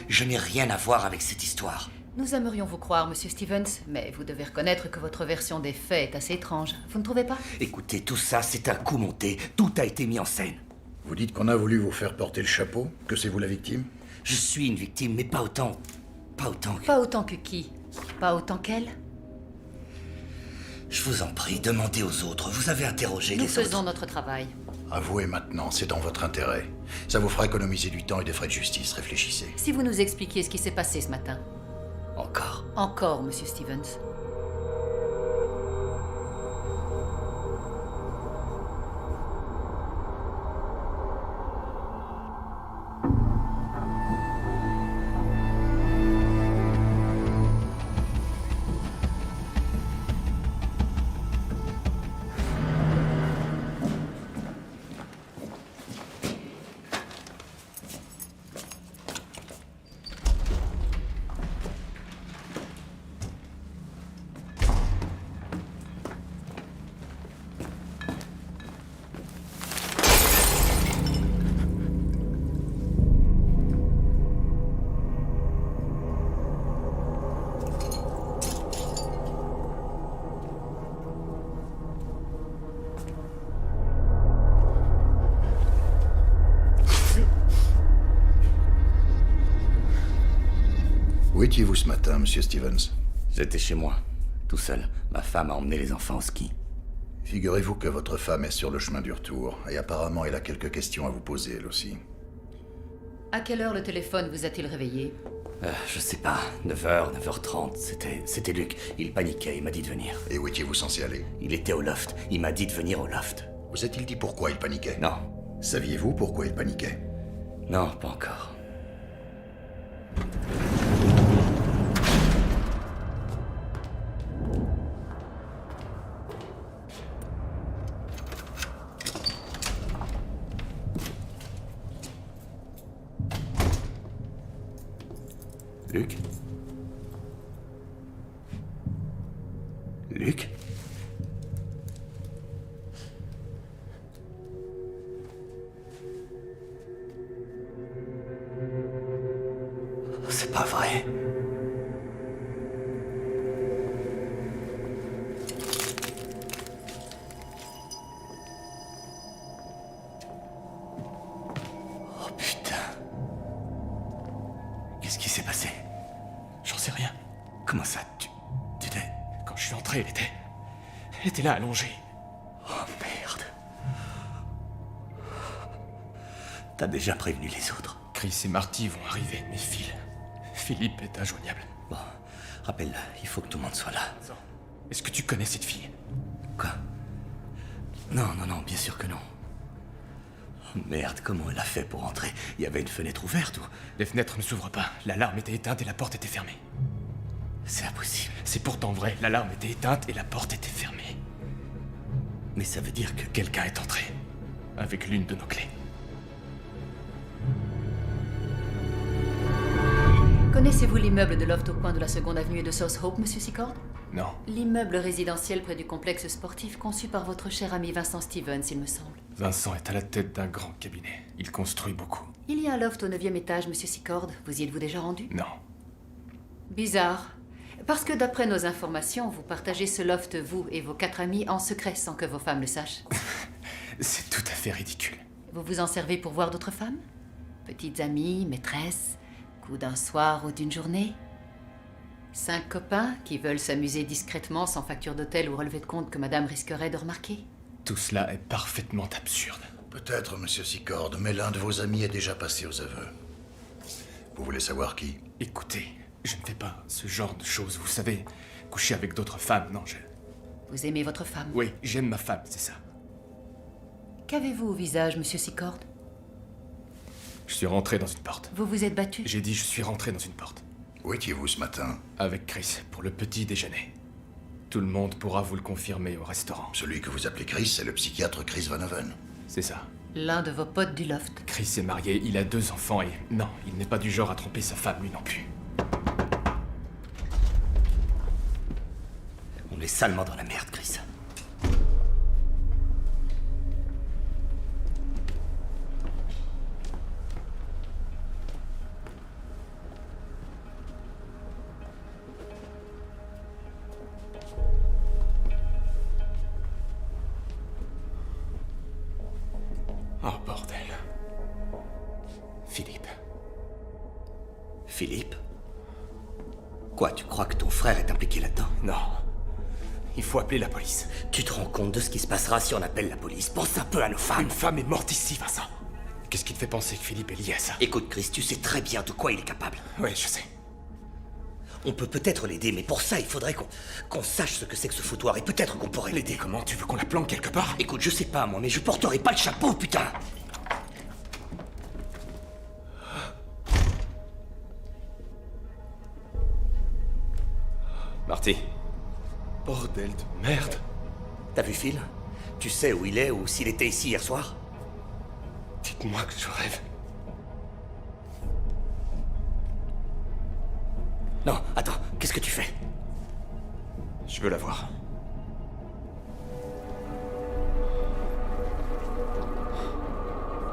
Je n'ai rien à voir avec cette histoire. Nous aimerions vous croire, Monsieur Stevens, mais vous devez reconnaître que votre version des faits est assez étrange. Vous ne trouvez pas? Écoutez, tout ça, c'est un coup monté. Tout a été mis en scène. Vous dites qu'on a voulu vous faire porter le chapeau? Que c'est vous la victime? Je suis une victime, mais pas autant. Pas autant que... Pas autant que qui? Pas autant qu'elle? Je vous en prie, demandez aux autres. Vous avez interrogé les Nous autres. faisons notre travail. Avouez maintenant, c'est dans votre intérêt. Ça vous fera économiser du temps et des frais de justice, réfléchissez. Si vous nous expliquiez ce qui s'est passé ce matin. Encore. Encore, Monsieur Stevens. Où étiez-vous ce matin, Monsieur Stevens? J'étais chez moi, tout seul. Ma femme a emmené les enfants au ski. Figurez-vous que votre femme est sur le chemin du retour, et apparemment elle a quelques questions à vous poser, elle aussi. À quelle heure le téléphone vous a-t-il réveillé? Je sais pas, 9h, 9h30, c'était Luc. Il paniquait, il m'a dit de venir. Et où étiez-vous censé aller? Il était au loft, il m'a dit de venir au loft. Vous a-t-il dit pourquoi il paniquait? Non. Saviez-vous pourquoi il paniquait? Non, pas encore. Luc? Luc? C'est pas vrai. Oh putain. Qu'est-ce qui s'est passé? J'en sais rien. Comment ça, tu t'es... Quand je suis entré, elle était là, allongée. Oh merde. T'as déjà prévenu les autres? Chris et Marty vont arriver, mais Philippe est injoignable. Bon, rappelle-la, il faut que tout le monde soit là. Est-ce que tu connais cette fille? Quoi? Non, bien sûr que non. Oh, merde, comment elle a fait pour entrer? Il y avait une fenêtre ouverte ou... Les fenêtres ne s'ouvrent pas, l'alarme était éteinte et la porte était fermée. C'est impossible. C'est pourtant vrai, l'alarme était éteinte et la porte était fermée. Mais ça veut dire que... Quelqu'un est entré. Avec l'une de nos clés. Connaissez-vous l'immeuble de loft au coin de la 2nd avenue et de South Hope, monsieur Secord? Non. L'immeuble résidentiel près du complexe sportif conçu par votre cher ami Vincent Stevens, il me semble. Vincent est à la tête d'un grand cabinet. Il construit beaucoup. Il y a un loft au 9e étage, monsieur Secord. Vous y êtes-vous déjà rendu? Non. Bizarre. Parce que d'après nos informations, vous partagez ce loft, vous et vos 4 amis, en secret sans que vos femmes le sachent. C'est tout à fait ridicule. Vous vous en servez pour voir d'autres femmes? Petites amies, maîtresses, coup d'un soir ou d'une journée? 5 copains qui veulent s'amuser discrètement sans facture d'hôtel ou relevé de compte que madame risquerait de remarquer? Tout cela est parfaitement absurde. Peut-être, monsieur Secord, mais l'un de vos amis est déjà passé aux aveux. Vous voulez savoir qui? Écoutez, je ne fais pas ce genre de choses, vous savez. Coucher avec d'autres femmes, non, Vous aimez votre femme? Oui, j'aime ma femme, c'est ça. Qu'avez-vous au visage, monsieur Secord? Je suis rentré dans une porte. Vous vous êtes battu? J'ai dit je suis rentré dans une porte. Où étiez-vous ce matin? Avec Chris, pour le petit déjeuner. Tout le monde pourra vous le confirmer au restaurant. Celui que vous appelez Chris, c'est le psychiatre Chris Van Haven. C'est ça. L'un de vos potes du loft. Chris est marié, il a 2 enfants et... Non, il n'est pas du genre à tromper sa femme, lui non plus. On est salement dans la merde, Chris. Oh, bordel. Philippe. Philippe? Quoi, tu crois que ton frère est impliqué là-dedans? Non. Il faut appeler la police. Tu te rends compte de ce qui se passera si on appelle la police? Pense un peu à nos femmes. Une femme est morte ici, Vincent. Qu'est-ce qui te fait penser que Philippe est lié à ça? Écoute, Chris, tu sais très bien de quoi il est capable. Oui, je sais. On peut peut-être l'aider, mais pour ça, il faudrait qu'on sache ce que c'est que ce foutoir, et peut-être qu'on pourrait l'aider. Comment? Tu veux qu'on la planque quelque part? Écoute, je sais pas, moi, mais je porterai pas le chapeau, putain! Marty. Bordel de merde. T'as vu Phil? Tu sais où il est ou s'il était ici hier soir? Dites-moi que je rêve. Non, attends, qu'est-ce que tu fais? Je veux la voir.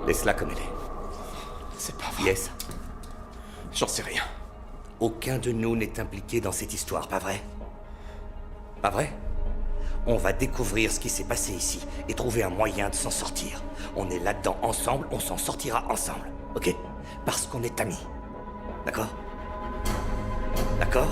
Laisse-la comme elle est. C'est pas vrai. Yes. J'en sais rien. Aucun de nous n'est impliqué dans cette histoire, pas vrai? Pas vrai? On va découvrir ce qui s'est passé ici et trouver un moyen de s'en sortir. On est là-dedans ensemble, on s'en sortira ensemble, ok? Parce qu'on est amis. D'accord? D'accord?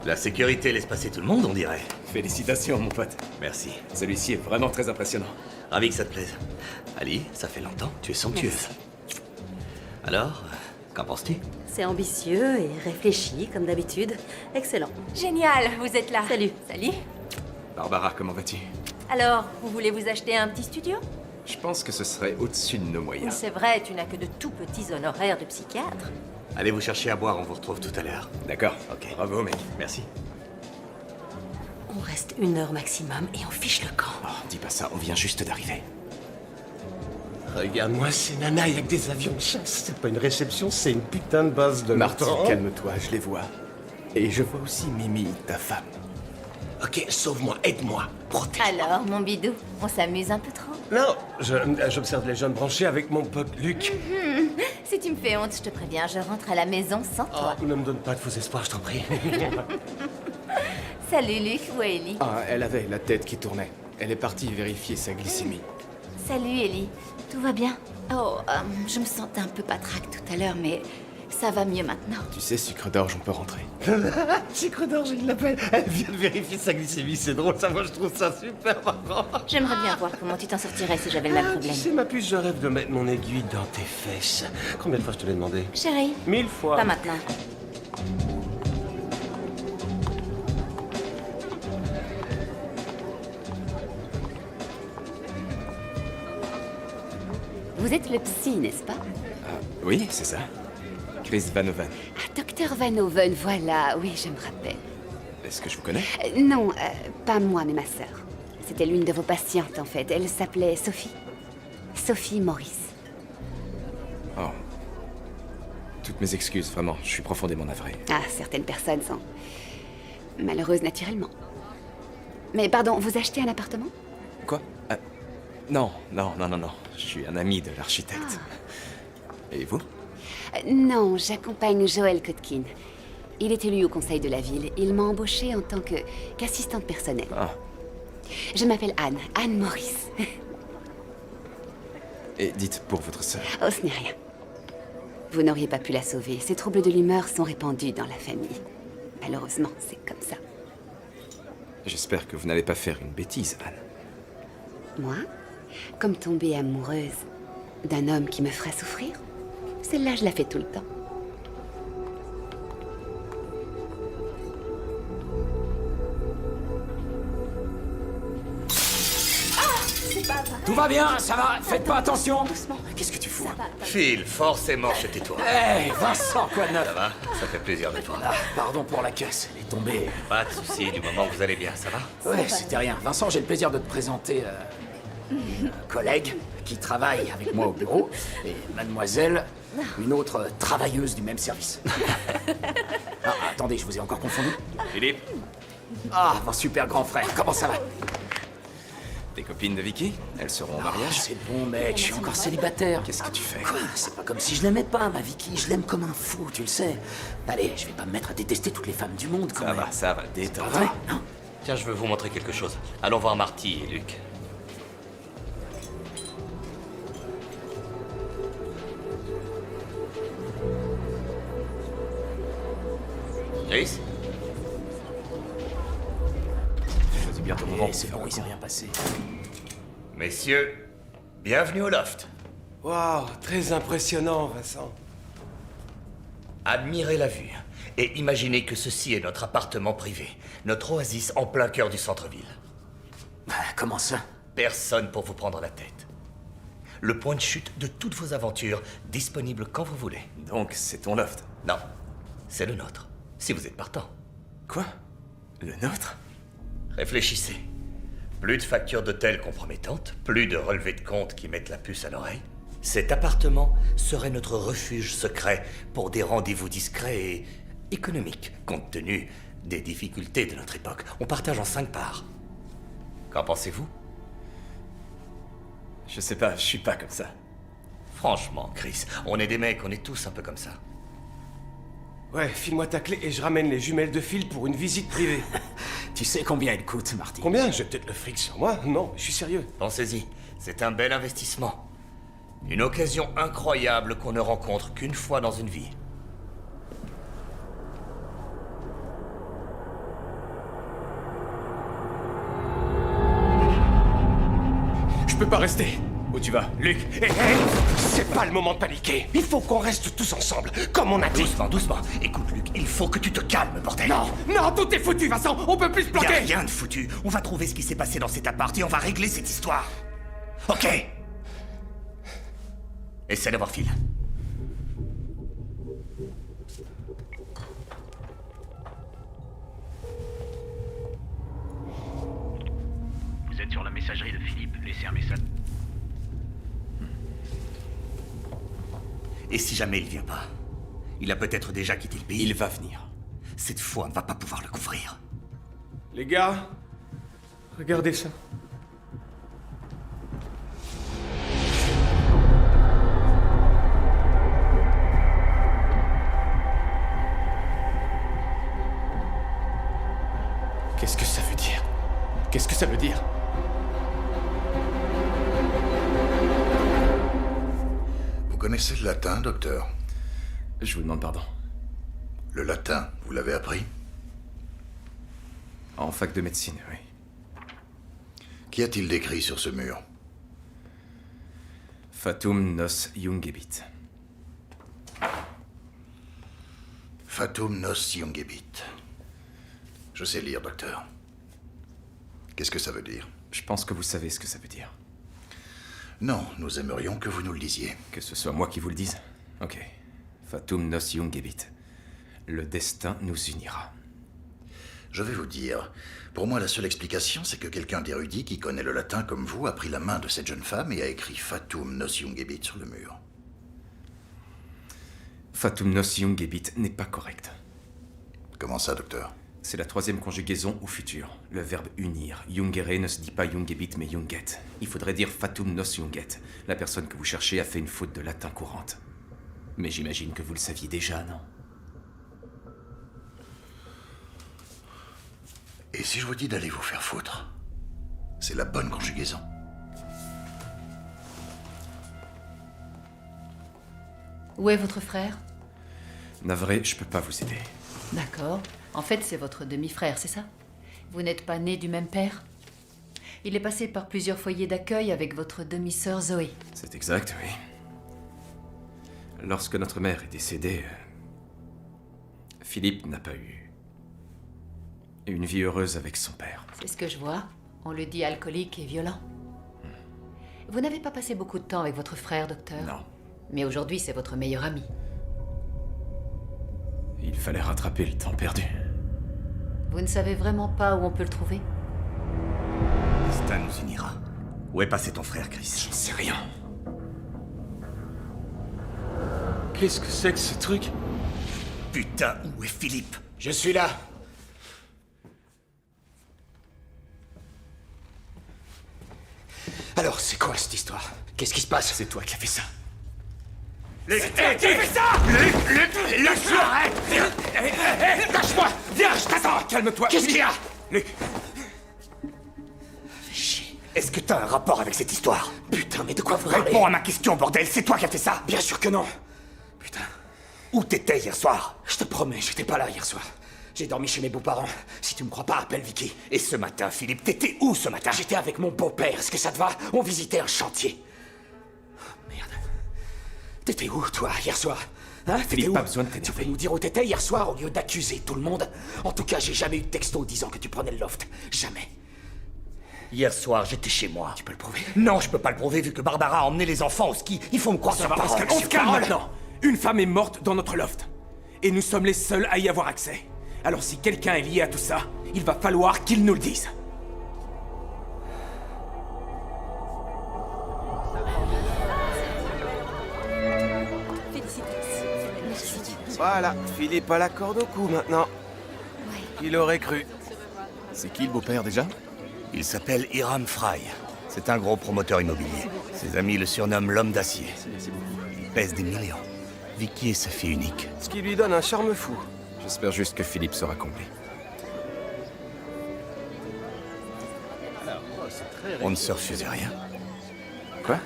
La sécurité laisse passer tout le monde, on dirait. Félicitations, mon pote. Merci. Celui-ci est vraiment très impressionnant. Ravi que ça te plaise. Ali, ça fait longtemps, tu es somptueuse. Alors, qu'en penses-tu? C'est ambitieux et réfléchi, comme d'habitude. Excellent. Génial, vous êtes là. Salut. Salut. Barbara, comment vas-tu? Alors, vous voulez vous acheter un petit studio? Je pense que ce serait au-dessus de nos moyens. C'est vrai, tu n'as que de tout petits honoraires de psychiatre. Allez vous chercher à boire, on vous retrouve tout à l'heure. D'accord. Ok. Bravo, mec. Merci. On reste 1 heure maximum et on fiche le camp. Oh, dis pas ça, on vient juste d'arriver. Regarde-moi ces nanas avec des avions de chasse. C'est pas une réception, c'est une putain de base de Marty, l'OTAN. calme-toi, je les vois. Et je vois aussi Mimi, ta femme. Ok, sauve-moi, aide-moi, protège. Alors, mon bidou, on s'amuse un peu trop? Non, j'observe les jeunes branchés avec mon pote Luc. Si tu me fais honte, je te préviens, je rentre à la maison sans toi. Oh, ne me donne pas de faux espoirs, je t'en prie. Salut Luc, où est Ellie? Ah, elle avait la tête qui tournait. Elle est partie vérifier sa glycémie. Salut Ellie, tout va bien? Oh, je me sentais un peu patraque tout à l'heure, mais ça va mieux maintenant. Tu sais, sucre d'orge, on peut rentrer. Sucre d'orge, il l'appelle. Elle vient de vérifier sa glycémie, c'est drôle, ça, moi je trouve ça super marrant. J'aimerais bien voir comment tu t'en sortirais si j'avais le même Tu problème. sais, ma puce, je rêve de mettre mon aiguille dans tes fesses. Combien de fois je te l'ai demandé? Chérie, 1000 fois. pas maintenant. Vous êtes le psy, n'est-ce pas? Oui, c'est ça. Chris Van Oven. Ah, Docteur Van Oven, voilà. Oui, je me rappelle. Est-ce que je vous connais? Non, pas moi, mais ma sœur. C'était l'une de vos patientes, en fait. Elle s'appelait Sophie. Sophie Morris. Oh. Toutes mes excuses, vraiment. Je suis profondément navré. Ah, certaines personnes sont malheureuses naturellement. Mais pardon, vous achetez un appartement? Quoi? Non. Je suis un ami de l'architecte. Et vous? Non, j'accompagne Joël Kotkin. Il est élu au conseil de la ville. Il m'a embauchée en tant qu'assistante personnelle. Ah. Je m'appelle Anne Morris. Et dites pour votre sœur. Oh, ce n'est rien. Vous n'auriez pas pu la sauver. Ces troubles de l'humeur sont répandus dans la famille. Malheureusement, c'est comme ça. J'espère que vous n'allez pas faire une bêtise, Anne. Moi, comme tomber amoureuse d'un homme qui me fera souffrir, celle-là, je la fais tout le temps. Tout va bien, ça va. Faites pas attention. Qu'est-ce que tu fous? Phil, forcément, tais-toi. Hé, Vincent, quoi de neuf? Ça va? Ça fait plaisir de te voir. Ah, pardon pour la caisse, elle est tombée. Pas de soucis, du moment que vous allez bien, ça va? Ouais, c'était rien. Vincent, j'ai le plaisir de te présenter un collègue qui travaille avec moi au bureau et mademoiselle, une autre travailleuse du même service. Ah, attendez, je vous ai encore confondu. Philippe? Ah, mon super grand frère, comment ça va? Des copines de Vicky? Elles seront au mariage? C'est bon, mec, je suis encore célibataire. Qu'est-ce que tu fais? Quoi? C'est pas comme si je l'aimais pas, ma Vicky. Je l'aime comme un fou, tu le sais. Allez, je vais pas me mettre à détester toutes les femmes du monde, quand même. Ça va, Pas détends. vrai, non? Tiens, je veux vous montrer quelque chose. Allons voir Marty et Luc. Chris? C'est bientôt le moment. Eh, c'est bon, il s'est rien passé. Messieurs, bienvenue au loft. Waouh, très impressionnant, Vincent. Admirez la vue et imaginez que ceci est notre appartement privé, notre oasis en plein cœur du centre-ville. Bah, comment ça? Personne pour vous prendre la tête. Le point de chute de toutes vos aventures, disponible quand vous voulez. Donc, c'est ton loft. Non, c'est le nôtre, si vous êtes partant. Quoi? Le nôtre? Réfléchissez. Plus de factures d'hôtel compromettantes, plus de relevés de compte qui mettent la puce à l'oreille. Cet appartement serait notre refuge secret pour des rendez-vous discrets et économiques, compte tenu des difficultés de notre époque. On partage en 5 parts. Qu'en pensez-vous? Je sais pas, je suis pas comme ça. Franchement, Chris, on est des mecs, on est tous un peu comme ça. Ouais, file-moi ta clé et je ramène les jumelles de Phil pour une visite privée. Tu sais combien elle coûte, Marty? Combien? J'ai peut-être le fric sur moi? Non, je suis sérieux. Pensez-y, c'est un bel investissement. Une occasion incroyable qu'on ne rencontre qu'une fois dans une vie. Je peux pas rester. Où tu vas, Luc? Hé, c'est pas le moment de paniquer. Il faut qu'on reste tous ensemble, comme on a dit. Doucement, doucement. Écoute, Luc, il faut que tu te calmes, bordel. Non, tout est foutu, Vincent. On peut plus se Y a planter. rien de foutu. On va trouver ce qui s'est passé dans cet appart et on va régler cette histoire. Ok? Essaie d'avoir Phil. Vous êtes sur la messagerie de Philippe. Laissez un message. Et si jamais il vient pas? Il a peut-être déjà quitté le pays. Il va venir. Cette fois, on ne va pas pouvoir le couvrir. Les gars, regardez ça. Qu'est-ce que ça veut dire? Qu'est-ce que ça veut dire? Vous connaissez le latin, docteur? Je vous demande pardon. Le latin, vous l'avez appris? En fac de médecine, oui. Qu'y a-t-il d'écrit sur ce mur? Fatum nos jungebit. Fatum nos jungebit. Je sais lire, docteur. Qu'est-ce que ça veut dire? Je pense que vous savez ce que ça veut dire. Non, nous aimerions que vous nous le disiez. Que ce soit moi qui vous le dise? Ok. Fatum nos Jungebit. Le destin nous unira. Je vais vous dire, pour moi la seule explication c'est que quelqu'un d'érudit qui connaît le latin comme vous a pris la main de cette jeune femme et a écrit Fatum nos Jungebit sur le mur. Fatum nos Jungebit n'est pas correct. Comment ça, docteur? C'est la troisième conjugaison au futur. Le verbe unir. Jungere ne se dit pas Jungebit mais Junget. Il faudrait dire Fatum nos Junget. La personne que vous cherchez a fait une faute de latin courante. Mais j'imagine que vous le saviez déjà, non? Et si je vous dis d'aller vous faire foutre? C'est la bonne conjugaison. Où est votre frère? Navré, je peux pas vous aider. D'accord. En fait, c'est votre demi-frère, c'est ça? Vous n'êtes pas né du même père? Il est passé par plusieurs foyers d'accueil avec votre demi-sœur Zoé. C'est exact, oui. Lorsque notre mère est décédée, Philippe n'a pas eu une vie heureuse avec son père. C'est ce que je vois. On le dit alcoolique et violent. Vous n'avez pas passé beaucoup de temps avec votre frère, docteur? Non. Mais aujourd'hui, c'est votre meilleur ami. Il fallait rattraper le temps perdu. Vous ne savez vraiment pas où on peut le trouver? Le destin nous unira. Où est passé ton frère, Chris? J'en sais rien. Qu'est-ce que c'est que ce truc? Putain, où est Philippe? Je suis là. Alors, c'est quoi cette histoire? Qu'est-ce qui se passe? C'est toi qui as fait ça. C'est toi qui fais ça! Lâche-le! Arrête! Lâche-moi! Viens, je t'attends! Calme-toi. Qu'est-ce qu'il y a? Luc! Est-ce que t'as un rapport avec cette histoire? Putain, mais de quoi vous parlez? Réponds à ma question, bordel! C'est toi qui as fait ça! Bien sûr que non! Putain. Où t'étais hier soir? Je te promets, j'étais pas là hier soir. J'ai dormi chez mes beaux-parents. Si tu me crois pas, appelle Vicky. Et ce matin, Philippe, t'étais où ce matin? J'étais avec mon beau-père, est-ce que ça te va? On visitait un chantier. Oh, merde. T'étais où, toi, hier soir? Hein? Philippe, T'étais où? pas besoin de Tu t'énerver. peux nous dire où t'étais hier soir au lieu d'accuser tout le monde? En tout cas, j'ai jamais eu de texto disant que tu prenais le loft. Jamais. Hier soir, j'étais chez moi. Tu peux le prouver? Non, je peux pas le prouver vu que Barbara a emmené les enfants au ski. Il faut me croire sur parole. On se calme maintenant. Une femme est morte dans notre loft. Et nous sommes les seuls à y avoir accès. Alors si quelqu'un est lié à tout ça, il va falloir qu'il nous le dise. Voilà, Philippe a la corde au cou maintenant. Qui l'aurait cru? C'est qui le beau-père déjà? Il s'appelle Hiram Fry. C'est un gros promoteur immobilier. Ses amis le surnomment l'homme d'acier. Il pèse des millions. Vicky est sa fille unique. Ce qui lui donne un charme fou. J'espère juste que Philippe sera comblé. On ne se refusait rien. Quoi?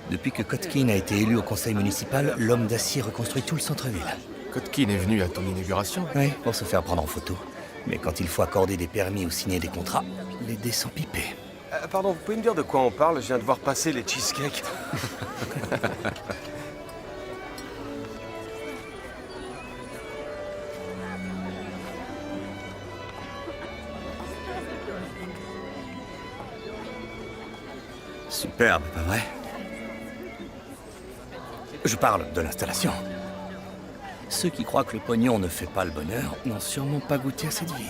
Depuis que Kotkin a été élu au conseil municipal, l'homme d'acier reconstruit tout le centre-ville. Kotkin est venu à ton inauguration? Oui, pour se faire prendre en photo. Mais quand il faut accorder des permis ou signer des contrats, les dés sont pipés. Pardon, vous pouvez me dire de quoi on parle? Je viens de voir passer les cheesecakes. Superbe, pas vrai? Je parle de l'installation. Ceux qui croient que le pognon ne fait pas le bonheur n'ont sûrement pas goûté à cette vie.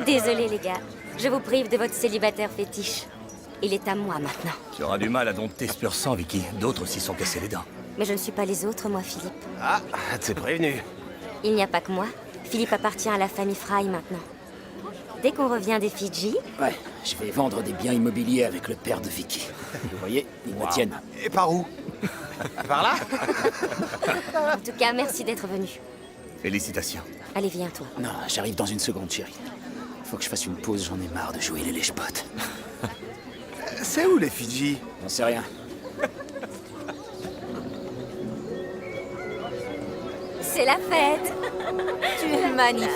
Désolé les gars, je vous prive de votre célibataire fétiche. Il est à moi maintenant. Tu auras du mal à dompter ce pur sang, Vicky. D'autres s'y sont cassés les dents. Mais je ne suis pas les autres, moi, Philippe. Ah, t'es prévenu. Il n'y a pas que moi. Philippe appartient à la famille Fry maintenant. Dès qu'on revient des Fidji... Ouais, je vais vendre des biens immobiliers avec le père de Vicky. Vous voyez, ils me tiennent. Et par où? Par là? En tout cas, merci d'être venu. Félicitations. Allez, viens, toi. Non, j'arrive dans une seconde, chérie. Faut que je fasse une pause, j'en ai marre de jouer les lèche-potes. C'est où les Fidji? J'en sais rien. C'est la fête. Tu es magnifique.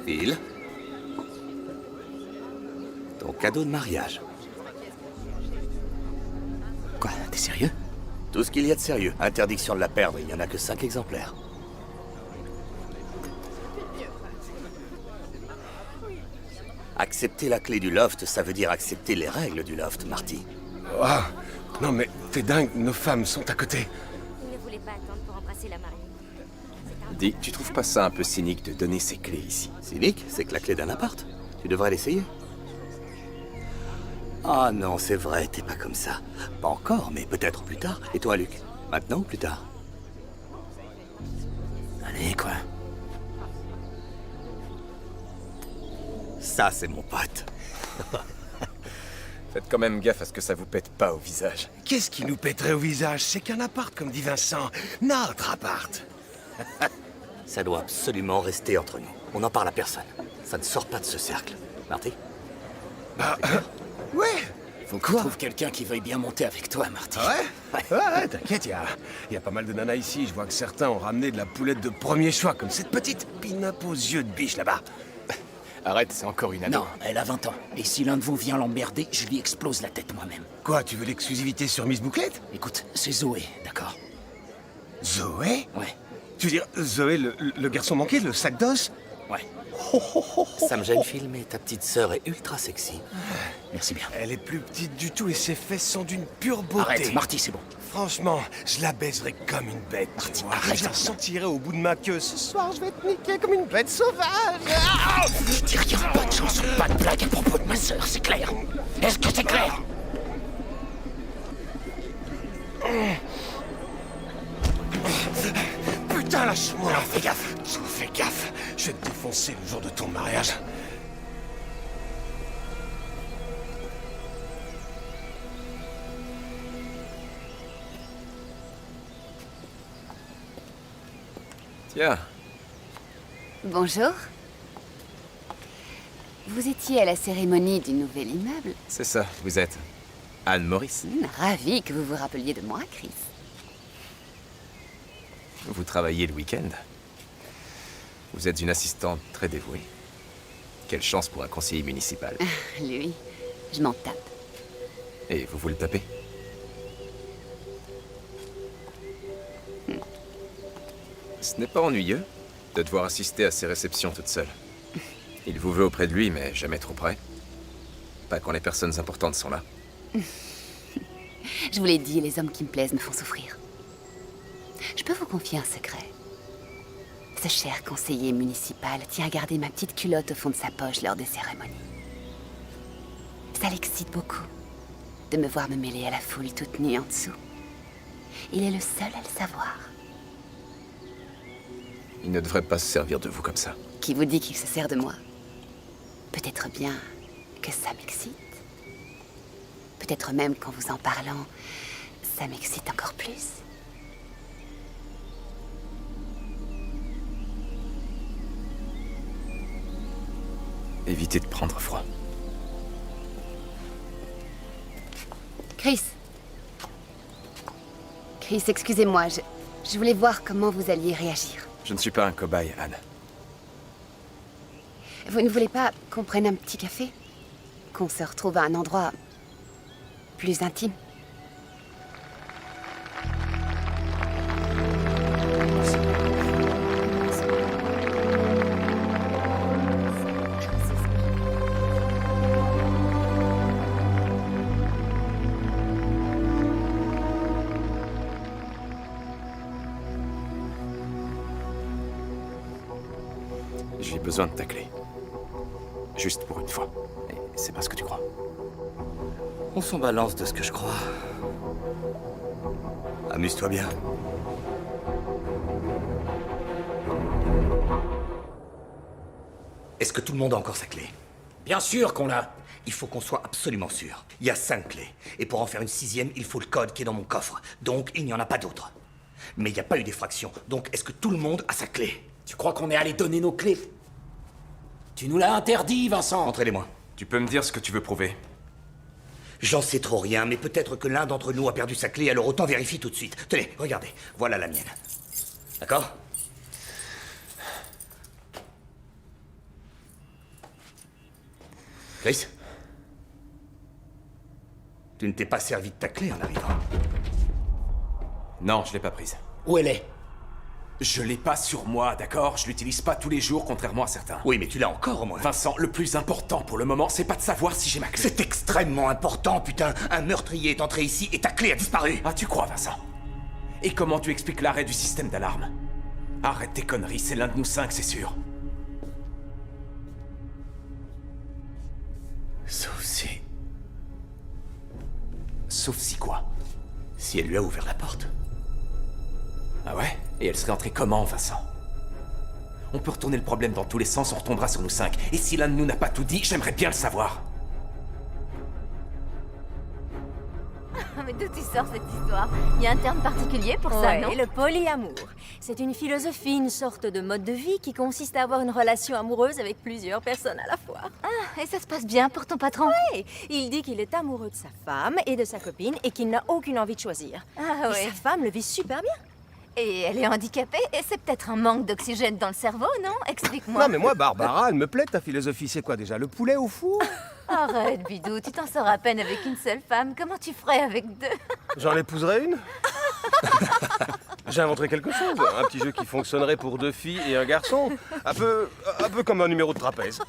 Phil, ton cadeau de mariage. Quoi, t'es sérieux? Tout ce qu'il y a de sérieux. Interdiction de la perdre, il n'y en a que 5 exemplaires. Accepter la clé du loft, ça veut dire accepter les règles du loft, Marty. Ah, non mais t'es dingue, nos femmes sont à côté. Il ne voulait pas attendre pour embrasser la mariée. Dis, tu trouves pas ça un peu cynique de donner ces clés ici? Cynique, c'est que la clé d'un appart. Tu devrais l'essayer. Ah non, c'est vrai, t'es pas comme ça. Pas encore, mais peut-être plus tard. Et toi, Luc? Maintenant ou plus tard? Allez, quoi. Ça, c'est mon pote. Faites quand même gaffe à ce que ça vous pète pas au visage. Qu'est-ce qui nous pèterait au visage? C'est qu'un appart, comme dit Vincent. Notre appart. Ça doit absolument rester entre nous. On n'en parle à personne. Ça ne sort pas de ce cercle. Marty? Bah, ouais. Faut qu'on trouve quelqu'un qui veuille bien monter avec toi, Marty. Ouais, t'inquiète, y a pas mal de nanas ici. Je vois que certains ont ramené de la poulette de premier choix, comme cette petite pin-up aux yeux de biche là-bas. Arrête, c'est encore une ado. Non, elle a 20 ans. Et si l'un de vous vient l'emmerder, je lui explose la tête moi-même. Quoi, tu veux l'exclusivité sur Miss Bouclette? Écoute, c'est Zoé, d'accord? Zoé? Ouais. Tu veux dire Zoé, le garçon manqué, le sac d'os? Ouais. Ça me gêne, Phil, mais ta petite sœur est ultra sexy. Merci bien. Elle est plus petite du tout et ses fesses sont d'une pure beauté. Arrête, Marty, c'est bon. Franchement, je la baiserais comme une bête. Marty, Moi, arrête. je la sentirais au bout de ma queue. Ce soir, je vais te niquer comme une bête sauvage. Ah Je dis rien, pas de chance, pas de blague à propos de ma sœur, c'est clair? Est-ce que c'est clair? Putain, lâche-moi. Fais gaffe. Fais gaffe. Je vais te défoncer le jour de ton mariage. Tiens, Bonjour. Vous étiez à la cérémonie du nouvel immeuble. c'est ça, vous êtes Anne Maurice. Ravi que vous vous rappeliez de moi, Chris. Vous travaillez le week-end. Vous êtes une assistante très dévouée. Quelle chance pour un conseiller municipal. Lui, je m'en tape. Et vous le tapez? Ce n'est pas ennuyeux de devoir assister à ses réceptions toute seule. Il vous veut auprès de lui, mais jamais trop près. Pas quand les personnes importantes sont là. Je vous l'ai dit, les hommes qui me plaisent me font souffrir. Je peux vous confier un secret. Ce cher conseiller municipal tient à garder ma petite culotte au fond de sa poche lors des cérémonies. Ça l'excite beaucoup de me voir me mêler à la foule toute nue en dessous. Il est le seul à le savoir. Il ne devrait pas se servir de vous comme ça. Qui vous dit qu'il se sert de moi? Peut-être bien que ça m'excite. Peut-être même qu'en vous en parlant, ça m'excite encore plus. Évitez de prendre froid. Chris. Chris, excusez-moi, je voulais voir comment vous alliez réagir. Je ne suis pas un cobaye, Anne. Vous ne voulez pas qu'on prenne un petit café? Qu'on se retrouve à un endroit plus intime? J'ai besoin de ta clé. Juste pour une fois. Et c'est pas ce que tu crois. On s'en balance de ce que je crois. Amuse-toi bien. Est-ce que tout le monde a encore sa clé? Bien sûr qu'on l'a. Il faut qu'on soit absolument sûr. Il y a 5 clés. Et pour en faire une 6e, il faut le code qui est dans mon coffre. Donc, il n'y en a pas d'autre. Mais il n'y a pas eu d'effraction. Donc, est-ce que tout le monde a sa clé? Tu crois qu'on est allé donner nos clés? Tu nous l'as interdit, Vincent. Montrez-les-moi. Tu peux me dire ce que tu veux prouver? J'en sais trop rien, mais peut-être que l'un d'entre nous a perdu sa clé, alors autant vérifier tout de suite. Tenez, regardez. Voilà la mienne. D'accord? Chris? Tu ne t'es pas servi de ta clé en arrivant. Non, je l'ai pas prise. Où elle est? Je l'ai pas sur moi, d'accord? Je l'utilise pas tous les jours, contrairement à certains. Oui, mais tu l'as encore au moins. Vincent, le plus important pour le moment, c'est pas de savoir si j'ai ma clé. C'est extrêmement important, putain. Un meurtrier est entré ici et ta clé a disparu. Ah, tu crois, Vincent? Et comment tu expliques l'arrêt du système d'alarme? Arrête tes conneries, c'est l'un de nous 5, c'est sûr. Sauf si... Sauf si quoi? Si elle lui a ouvert la porte. Ah ouais? Et elle serait entrée comment, Vincent? On peut retourner le problème dans tous les sens, on retombera sur nous 5. Et si l'un de nous n'a pas tout dit, j'aimerais bien le savoir. Mais d'où tu sors cette histoire? Il y a un terme particulier pour ça, non? Le polyamour. C'est une philosophie, une sorte de mode de vie qui consiste à avoir une relation amoureuse avec plusieurs personnes à la fois. Ah, et ça se passe bien pour ton patron? Oui, il dit qu'il est amoureux de sa femme et de sa copine et qu'il n'a aucune envie de choisir. Ah ouais. Et sa femme le vit super bien. Et elle est handicapée et c'est peut-être un manque d'oxygène dans le cerveau, non? Explique-moi. Non mais moi, Barbara, elle me plaît ta philosophie. C'est quoi déjà, le poulet au four? Arrête, Bidou, tu t'en sors à peine avec une seule femme. Comment tu ferais avec deux? J'en épouserais une? J'ai inventé quelque chose. Un petit jeu qui fonctionnerait pour 2 filles et un garçon. Un peu comme un numéro de trapèze.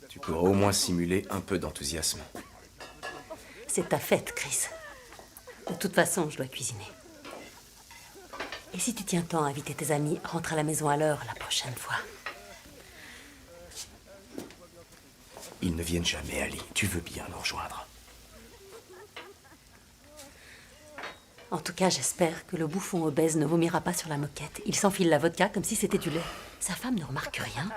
Tu pourras au moins simuler un peu d'enthousiasme. C'est ta fête, Chris. De toute façon, je dois cuisiner. Et si tu tiens tant à inviter tes amis, rentre à la maison à l'heure la prochaine fois. Ils ne viennent jamais, Ali. Tu veux bien nous rejoindre. En tout cas, j'espère que le bouffon obèse ne vomira pas sur la moquette. Il s'enfile la vodka comme si c'était du lait. Sa femme ne remarque rien.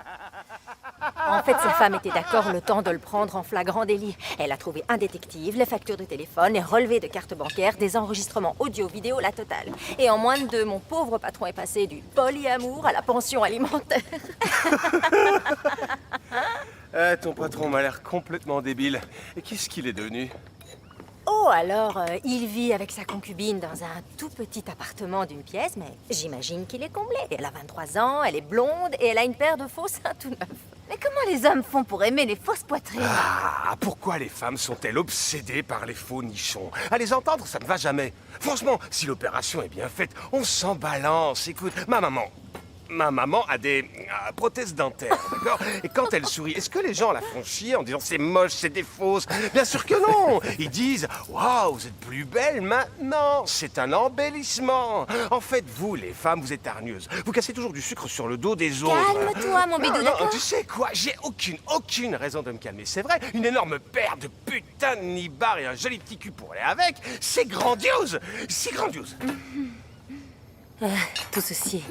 En fait, sa femme était d'accord le temps de le prendre en flagrant délit. Elle a trouvé un détective, les factures de téléphone, les relevés de cartes bancaires, des enregistrements audio-vidéo, la totale. Et en moins de 2, mon pauvre patron est passé du polyamour à la pension alimentaire. Ton patron m'a l'air complètement débile. Et qu'est-ce qu'il est devenu? Oh, alors, il vit avec sa concubine dans un tout petit appartement d'une pièce, mais j'imagine qu'il est comblé. Elle a 23 ans, elle est blonde et elle a une paire de faux seins tout neufs. Mais comment les hommes font pour aimer les fausses poitrines? Ah, pourquoi les femmes sont-elles obsédées par les faux nichons? À les entendre, ça ne va jamais. Franchement, si l'opération est bien faite, on s'en balance. Écoute, ma maman a des prothèses dentaires, d'accord? Et quand elle sourit, est-ce que les gens la font chier en disant c'est moche, c'est des fausses? Bien sûr que non! Ils disent waouh, vous êtes plus belle maintenant! C'est un embellissement! En fait, vous, les femmes, vous êtes hargneuses. Vous cassez toujours du sucre sur le dos des autres. Calme-toi, mon bidou, d'accord? Tu sais quoi? J'ai aucune raison de me calmer. C'est vrai, une énorme paire de putain de nibards et un joli petit cul pour aller avec, c'est grandiose! C'est grandiose! Tout ceci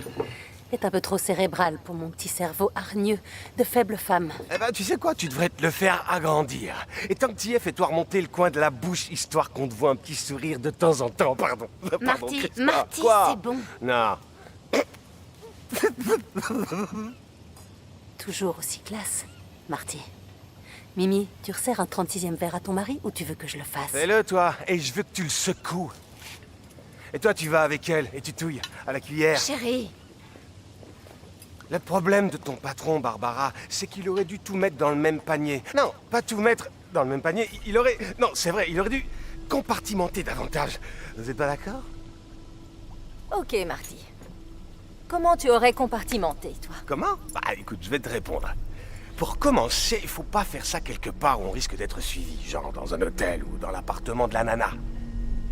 est un peu trop cérébral pour mon petit cerveau hargneux de faible femme. Eh ben, tu sais quoi? Tu devrais te le faire agrandir. Et tant que tu y es, fais-toi remonter le coin de la bouche, histoire qu'on te voit un petit sourire de temps en temps. Pardon. Marty, Quoi? c'est bon. Non. Toujours aussi classe, Marty. Mimi, tu resserres un 36e verre à ton mari ou tu veux que je le fasse? Fais-le, toi. Et je veux que tu le secoues. Et toi, tu vas avec elle et tu touilles à la cuillère. Chérie. Le problème de ton patron, Barbara, c'est qu'il aurait dû tout mettre dans le même panier. Non, pas tout mettre dans le même panier. Il aurait... Non, c'est vrai, il aurait dû compartimenter davantage. Vous êtes pas d'accord? Ok, Marty. Comment tu aurais compartimenté, toi? Comment? Bah, écoute, je vais te répondre. Pour commencer, il faut pas faire ça quelque part où on risque d'être suivi, genre dans un hôtel ou dans l'appartement de la nana.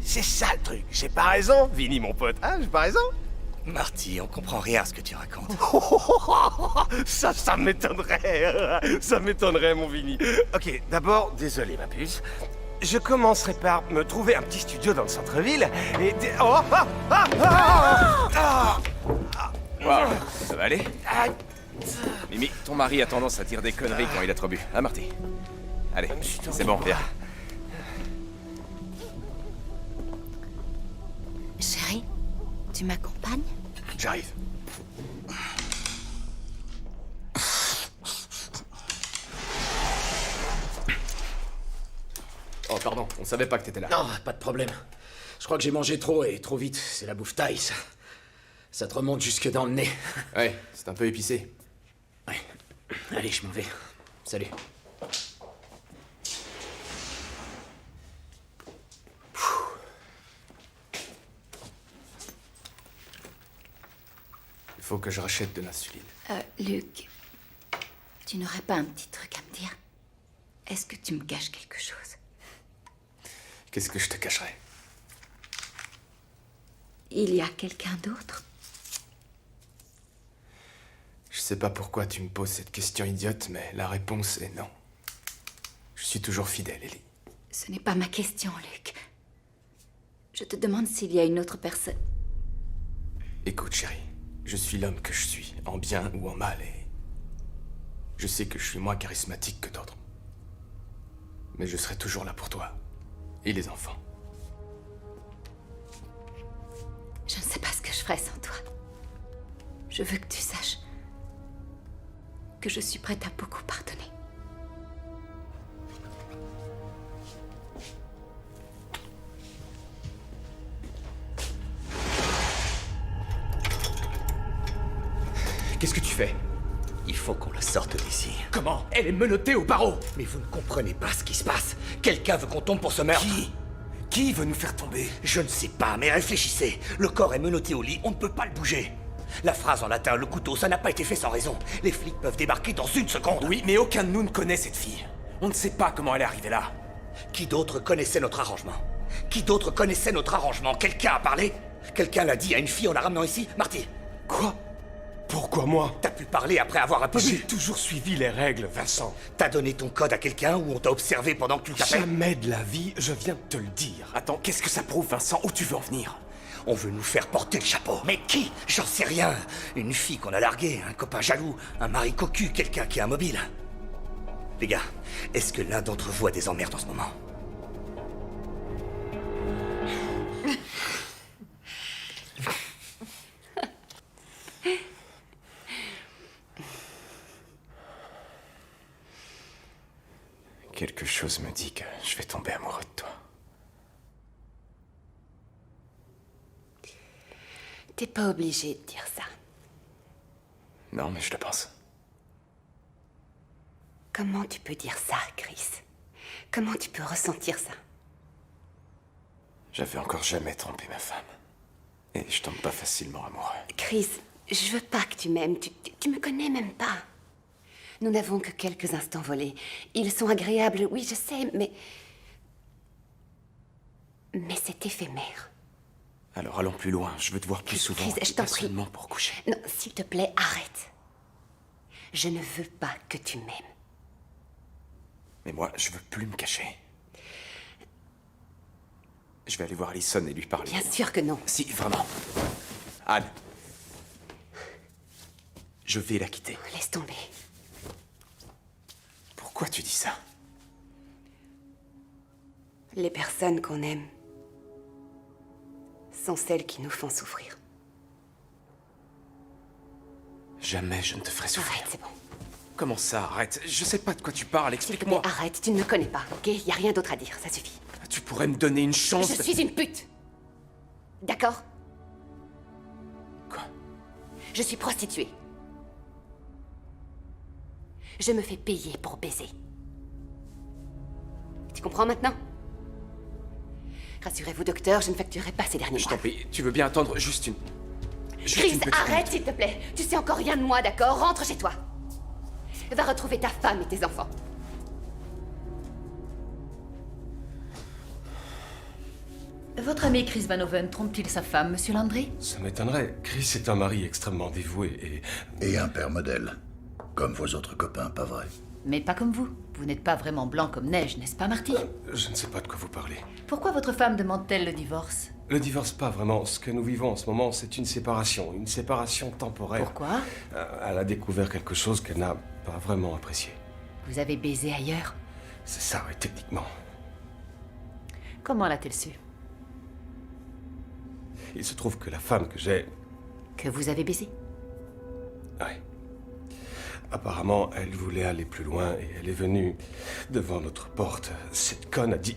C'est ça le truc. J'ai pas raison, Vinny, mon pote. Hein, j'ai pas raison? Marty, on comprend rien à ce que tu racontes. Ça m'étonnerait. Ça m'étonnerait, mon Vinny. Ok, d'abord, désolé, ma puce. Je commencerai par me trouver un petit studio dans le centre-ville et... Wow, ça va aller? Mimi, ton mari a tendance à dire des conneries quand il a trop bu. Hein, Marty? Allez, c'est bon, viens. Chérie, tu m'accompagnes? J'arrive. Oh, pardon, on savait pas que t'étais là. Non, pas de problème. Je crois que j'ai mangé trop et trop vite. C'est la bouffe thaï, ça. Ça te remonte jusque dans le nez. Ouais, c'est un peu épicé. Ouais. Allez, je m'en vais. Salut. faut que je rachète de l'insuline. Luc, tu n'aurais pas un petit truc à me dire? Est-ce que tu me caches quelque chose? Qu'est-ce que je te cacherai? Il y a quelqu'un d'autre? Je sais pas pourquoi tu me poses cette question idiote, mais la réponse est non. Je suis toujours fidèle, Ellie. Ce n'est pas ma question, Luc. Je te demande s'il y a une autre personne. Écoute, chérie, je suis l'homme que je suis, en bien ou en mal, et je sais que je suis moins charismatique que d'autres. Mais je serai toujours là pour toi et les enfants. Je ne sais pas ce que je ferais sans toi. Je veux que tu saches que je suis prête à beaucoup pardonner. Qu'est-ce que tu fais? Il faut qu'on la sorte d'ici. Comment? Elle est menottée au barreau! Mais vous ne comprenez pas ce qui se passe. Quelqu'un veut qu'on tombe pour ce meurtre. Qui veut nous faire tomber? Je ne sais pas, mais réfléchissez. Le corps est menotté au lit, on ne peut pas le bouger. La phrase en latin, le couteau, ça n'a pas été fait sans raison. Les flics peuvent débarquer dans une seconde. Oui, mais aucun de nous ne connaît cette fille. On ne sait pas comment elle est arrivée là. Qui d'autre connaissait notre arrangement? Qui d'autre connaissait notre arrangement? Quelqu'un a parlé? Quelqu'un l'a dit à une fille en la ramenant ici? Marty? Quoi? Pourquoi moi? T'as pu parler après avoir un peu J'ai bu? toujours suivi les règles, Vincent. T'as donné ton code à quelqu'un ou on t'a observé pendant que tu tapais? Jamais de la vie, je viens de te le dire. Attends, qu'est-ce que ça prouve, Vincent? Où tu veux en venir? On veut nous faire porter le chapeau. Mais qui? J'en sais rien. Une fille qu'on a larguée, un copain jaloux, un mari cocu, quelqu'un qui est immobile. Les gars, est-ce que l'un d'entre vous a des emmerdes en ce moment? Quelque chose me dit que je vais tomber amoureux de toi. T'es pas obligé de dire ça. Non, mais je le pense. Comment tu peux dire ça, Chris? Comment tu peux ressentir ça? J'avais encore jamais trompé ma femme. Et je tombe pas facilement amoureux. Chris, je veux pas que tu m'aimes. Tu me connais même pas. Nous n'avons que quelques instants volés. Ils sont agréables, oui, je sais, mais... Mais c'est éphémère. Alors allons plus loin. Je veux te voir plus souvent. Chris, je t'en prie. Seulement pour coucher. Non, s'il te plaît, arrête. Je ne veux pas que tu m'aimes. Mais moi, je veux plus me cacher. Je vais aller voir Alison et lui parler. Bien sûr que non. Si, vraiment. Anne. Je vais la quitter. Laisse tomber. Pourquoi tu dis ça? Les personnes qu'on aime sont celles qui nous font souffrir. Jamais je ne te ferai souffrir. Arrête, c'est bon. Comment ça, arrête? Je sais pas de quoi tu parles, explique-moi. Arrête, tu ne me connais pas, ok? Y a rien d'autre à dire, ça suffit. Tu pourrais me donner une chance. Je suis une pute. D'accord? Quoi? Je suis prostituée. Je me fais payer pour baiser. Tu comprends maintenant? Rassurez-vous, docteur, je ne facturerai pas ces derniers mois. Je t'en prie, tu veux bien attendre juste une... Chris, arrête, s'il te plaît. Tu sais encore rien de moi, d'accord? Rentre chez toi. Va retrouver ta femme et tes enfants. Votre ami Chris Van Hoven trompe-t-il sa femme, monsieur Landry? Ça m'étonnerait. Chris est un mari extrêmement dévoué et... Et un père modèle. Comme vos autres copains, pas vrai? Mais pas comme vous. Vous n'êtes pas vraiment blanc comme neige, n'est-ce pas, Marty? Je ne sais pas de quoi vous parlez. Pourquoi votre femme demande-t-elle le divorce? Le divorce, pas vraiment. Ce que nous vivons en ce moment, c'est une séparation temporaire. Pourquoi? Elle a découvert quelque chose qu'elle n'a pas vraiment apprécié. Vous avez baisé ailleurs? C'est ça, oui, techniquement. Comment l'a-t-elle su? Il se trouve que la femme que j'ai... Que vous avez baisé? Oui. Apparemment, elle voulait aller plus loin et elle est venue devant notre porte. Cette conne a dit...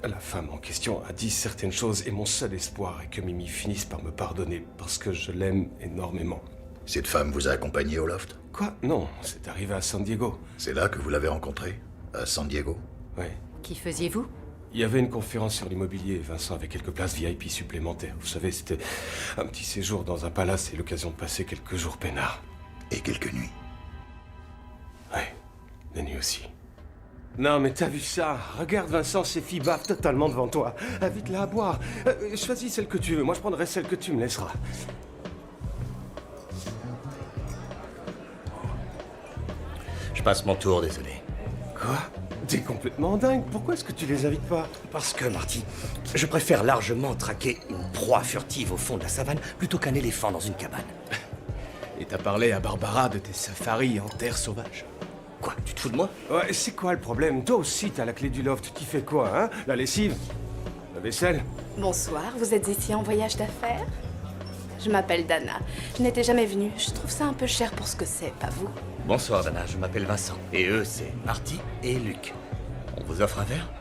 La femme en question a dit certaines choses et mon seul espoir est que Mimi finisse par me pardonner parce que je l'aime énormément. Cette femme vous a accompagné au loft? Quoi? Non, c'est arrivé à San Diego. C'est là que vous l'avez rencontrée? À San Diego? Oui. Qui faisiez-vous? Il y avait une conférence sur l'immobilier et Vincent avait quelques places VIP supplémentaires. Vous savez, c'était un petit séjour dans un palace et l'occasion de passer quelques jours peinards. Et quelques nuits. Ouais, des nuits aussi. Non, mais t'as vu ça? Regarde Vincent, ces filles bavent totalement devant toi. Invite-la à boire. Choisis celle que tu veux. Moi, je prendrai celle que tu me laisseras. Je passe mon tour, désolé. Quoi? T'es complètement dingue. Pourquoi est-ce que tu les invites pas? Parce que, Marty, je préfère largement traquer une proie furtive au fond de la savane plutôt qu'un éléphant dans une cabane. Et t'as parlé à Barbara de tes safaris en terre sauvage. Quoi? Tu te fous de moi? Ouais, c'est quoi le problème? Toi aussi, t'as la clé du loft. Tu fais quoi, hein? La lessive? La vaisselle? Bonsoir, vous êtes ici en voyage d'affaires? Je m'appelle Dana. Je n'étais jamais venue. Je trouve ça un peu cher pour ce que c'est, pas vous? Bonsoir, Dana, je m'appelle Vincent. Et eux, c'est Marty et Luc. On vous offre un verre?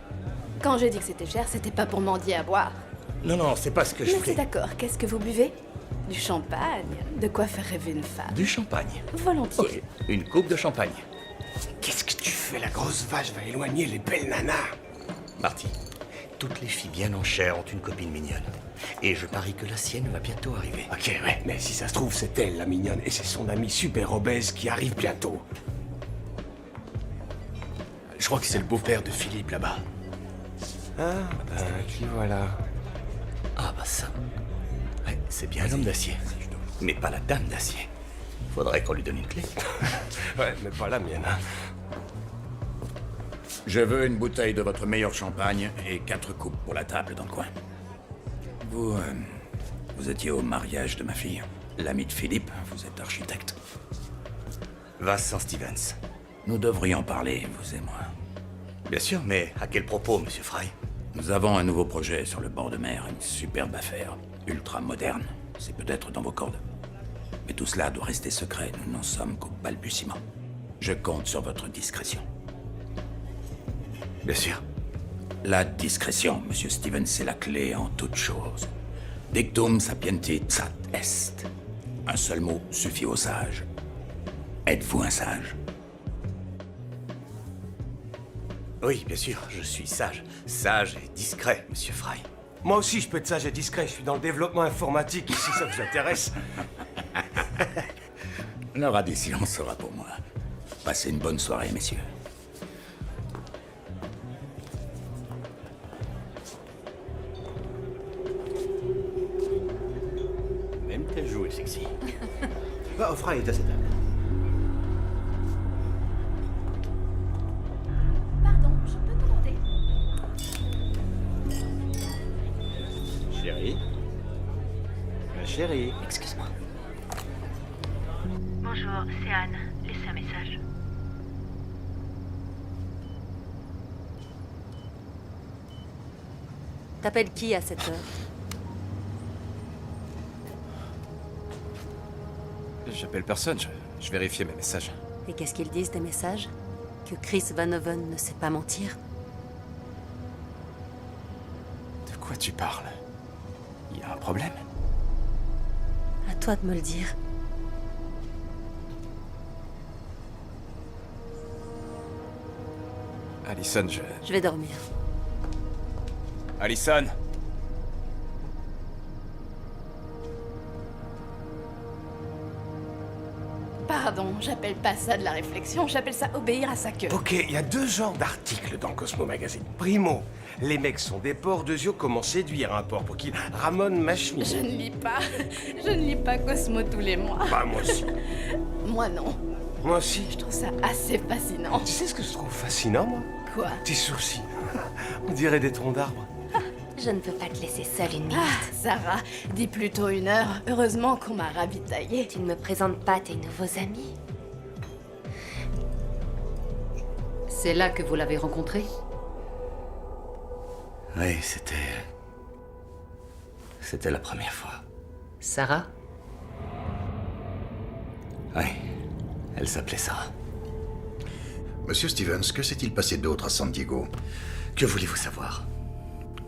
Quand j'ai dit que c'était cher, c'était pas pour mendier à boire. Non, non, c'est pas ce que je Mais voulais. c'est d'accord. Qu'est-ce que vous buvez? Du champagne? De quoi faire rêver une femme? Du champagne. Volontiers. Ok, une coupe de champagne. Qu'est-ce que tu fais? La grosse vache va éloigner les belles nanas. Marty, toutes les filles bien en chair ont une copine mignonne. Et je parie que la sienne va bientôt arriver. Ok, ouais, mais si ça se trouve, c'est elle, la mignonne, et c'est son amie super obèse qui arrive bientôt. Je crois que c'est le beau-père de Philippe, là-bas. Ah, qui voilà. Ah bah ça. Ouais, c'est bien l'homme d'acier. Mais pas la dame d'acier. Faudrait qu'on lui donne une clé. Ouais, mais pas la mienne, hein. Je veux une bouteille de votre meilleur champagne et 4 coupes pour la table dans le coin. Vous étiez au mariage de ma fille. L'ami de Philippe, vous êtes architecte. Vincent Stevens. Nous devrions parler, vous et moi. Bien sûr, mais à quel propos, monsieur Fry? Nous avons un nouveau projet sur le bord de mer, une superbe affaire, ultra moderne. C'est peut-être dans vos cordes. Mais tout cela doit rester secret, nous n'en sommes qu'au balbutiement. Je compte sur votre discrétion. Bien sûr. La discrétion, monsieur Stevens, c'est la clé en toute chose. Dictum sapienti sat est. Un seul mot suffit aux sages. Êtes-vous un sage? Oui, bien sûr, je suis sage. Sage et discret, monsieur Fry. Moi aussi, je peux être sage et discret. Je suis dans le développement informatique, si ça vous intéresse. Leur addition sera pour moi. Passez une bonne soirée, messieurs. Même tes joues est sexy. Va, Fry est à cette table. Pardon, je peux commander? Chérie. Ma chérie. Excuse-moi. Bonjour, c'est Anne. Laissez un message. T'appelles qui à cette heure? J'appelle personne, je vérifiais mes messages. Et qu'est-ce qu'ils disent des messages? Que Chris Van Oven ne sait pas mentir? De quoi tu parles? Il y a un problème? À toi de me le dire. Allison, Je vais dormir. Allison! Pardon, j'appelle pas ça de la réflexion, j'appelle ça obéir à sa queue. Ok, il y a 2 genres d'articles dans Cosmo Magazine. Primo, les mecs sont des porcs de yeux, comment séduire un porc pour qu'il ramone ma chemise. Je ne lis pas. Je ne lis pas Cosmo tous les mois. Bah, moi aussi. Moi non. Moi aussi. Je trouve ça assez fascinant. Tu sais ce que je trouve fascinant, moi? Quoi? Tes sourcils. On dirait des troncs d'arbres. Je ne peux pas te laisser seule une minute. Ah, Sarah, dis plutôt 1 heure. Heureusement qu'on m'a ravitaillée. Tu ne me présentes pas tes nouveaux amis? C'est là que vous l'avez rencontré? Oui, c'était la première fois. Sarah? Oui, elle s'appelait Sarah. Monsieur Stevens, que s'est-il passé d'autre à San Diego? Que voulez-vous savoir?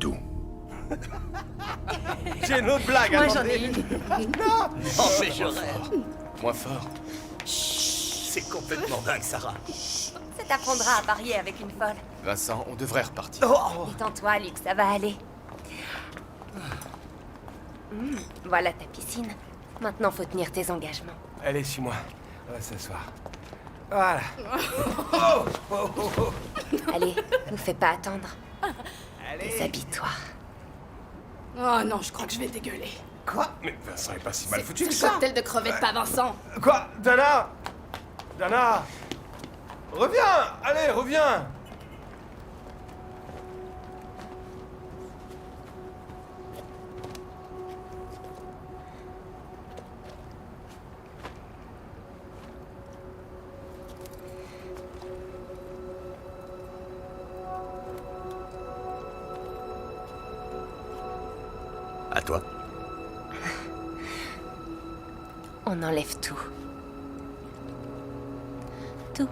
Tout. J'ai une autre blague, Moi attendez. j'en ai une. Non! Oh, mais je rêve. Moins fort. C'est complètement dingue, Sarah. Ça t'apprendra à parier avec une folle. Vincent, on devrait repartir. Détends-toi, Luc, ça va aller. Voilà ta piscine. Maintenant, faut tenir tes engagements. Allez, suis-moi. On va s'asseoir. Voilà. Allez, nous fais pas attendre. Déshabille-toi. Oh non, je crois que je vais dégueuler. Quoi? Mais Vincent est pas si mal foutu que C'est ça. le cocktail de crevettes, pas Vincent. Quoi? Dana? Dana? Reviens! Allez, reviens! À toi. On enlève tout. Tout.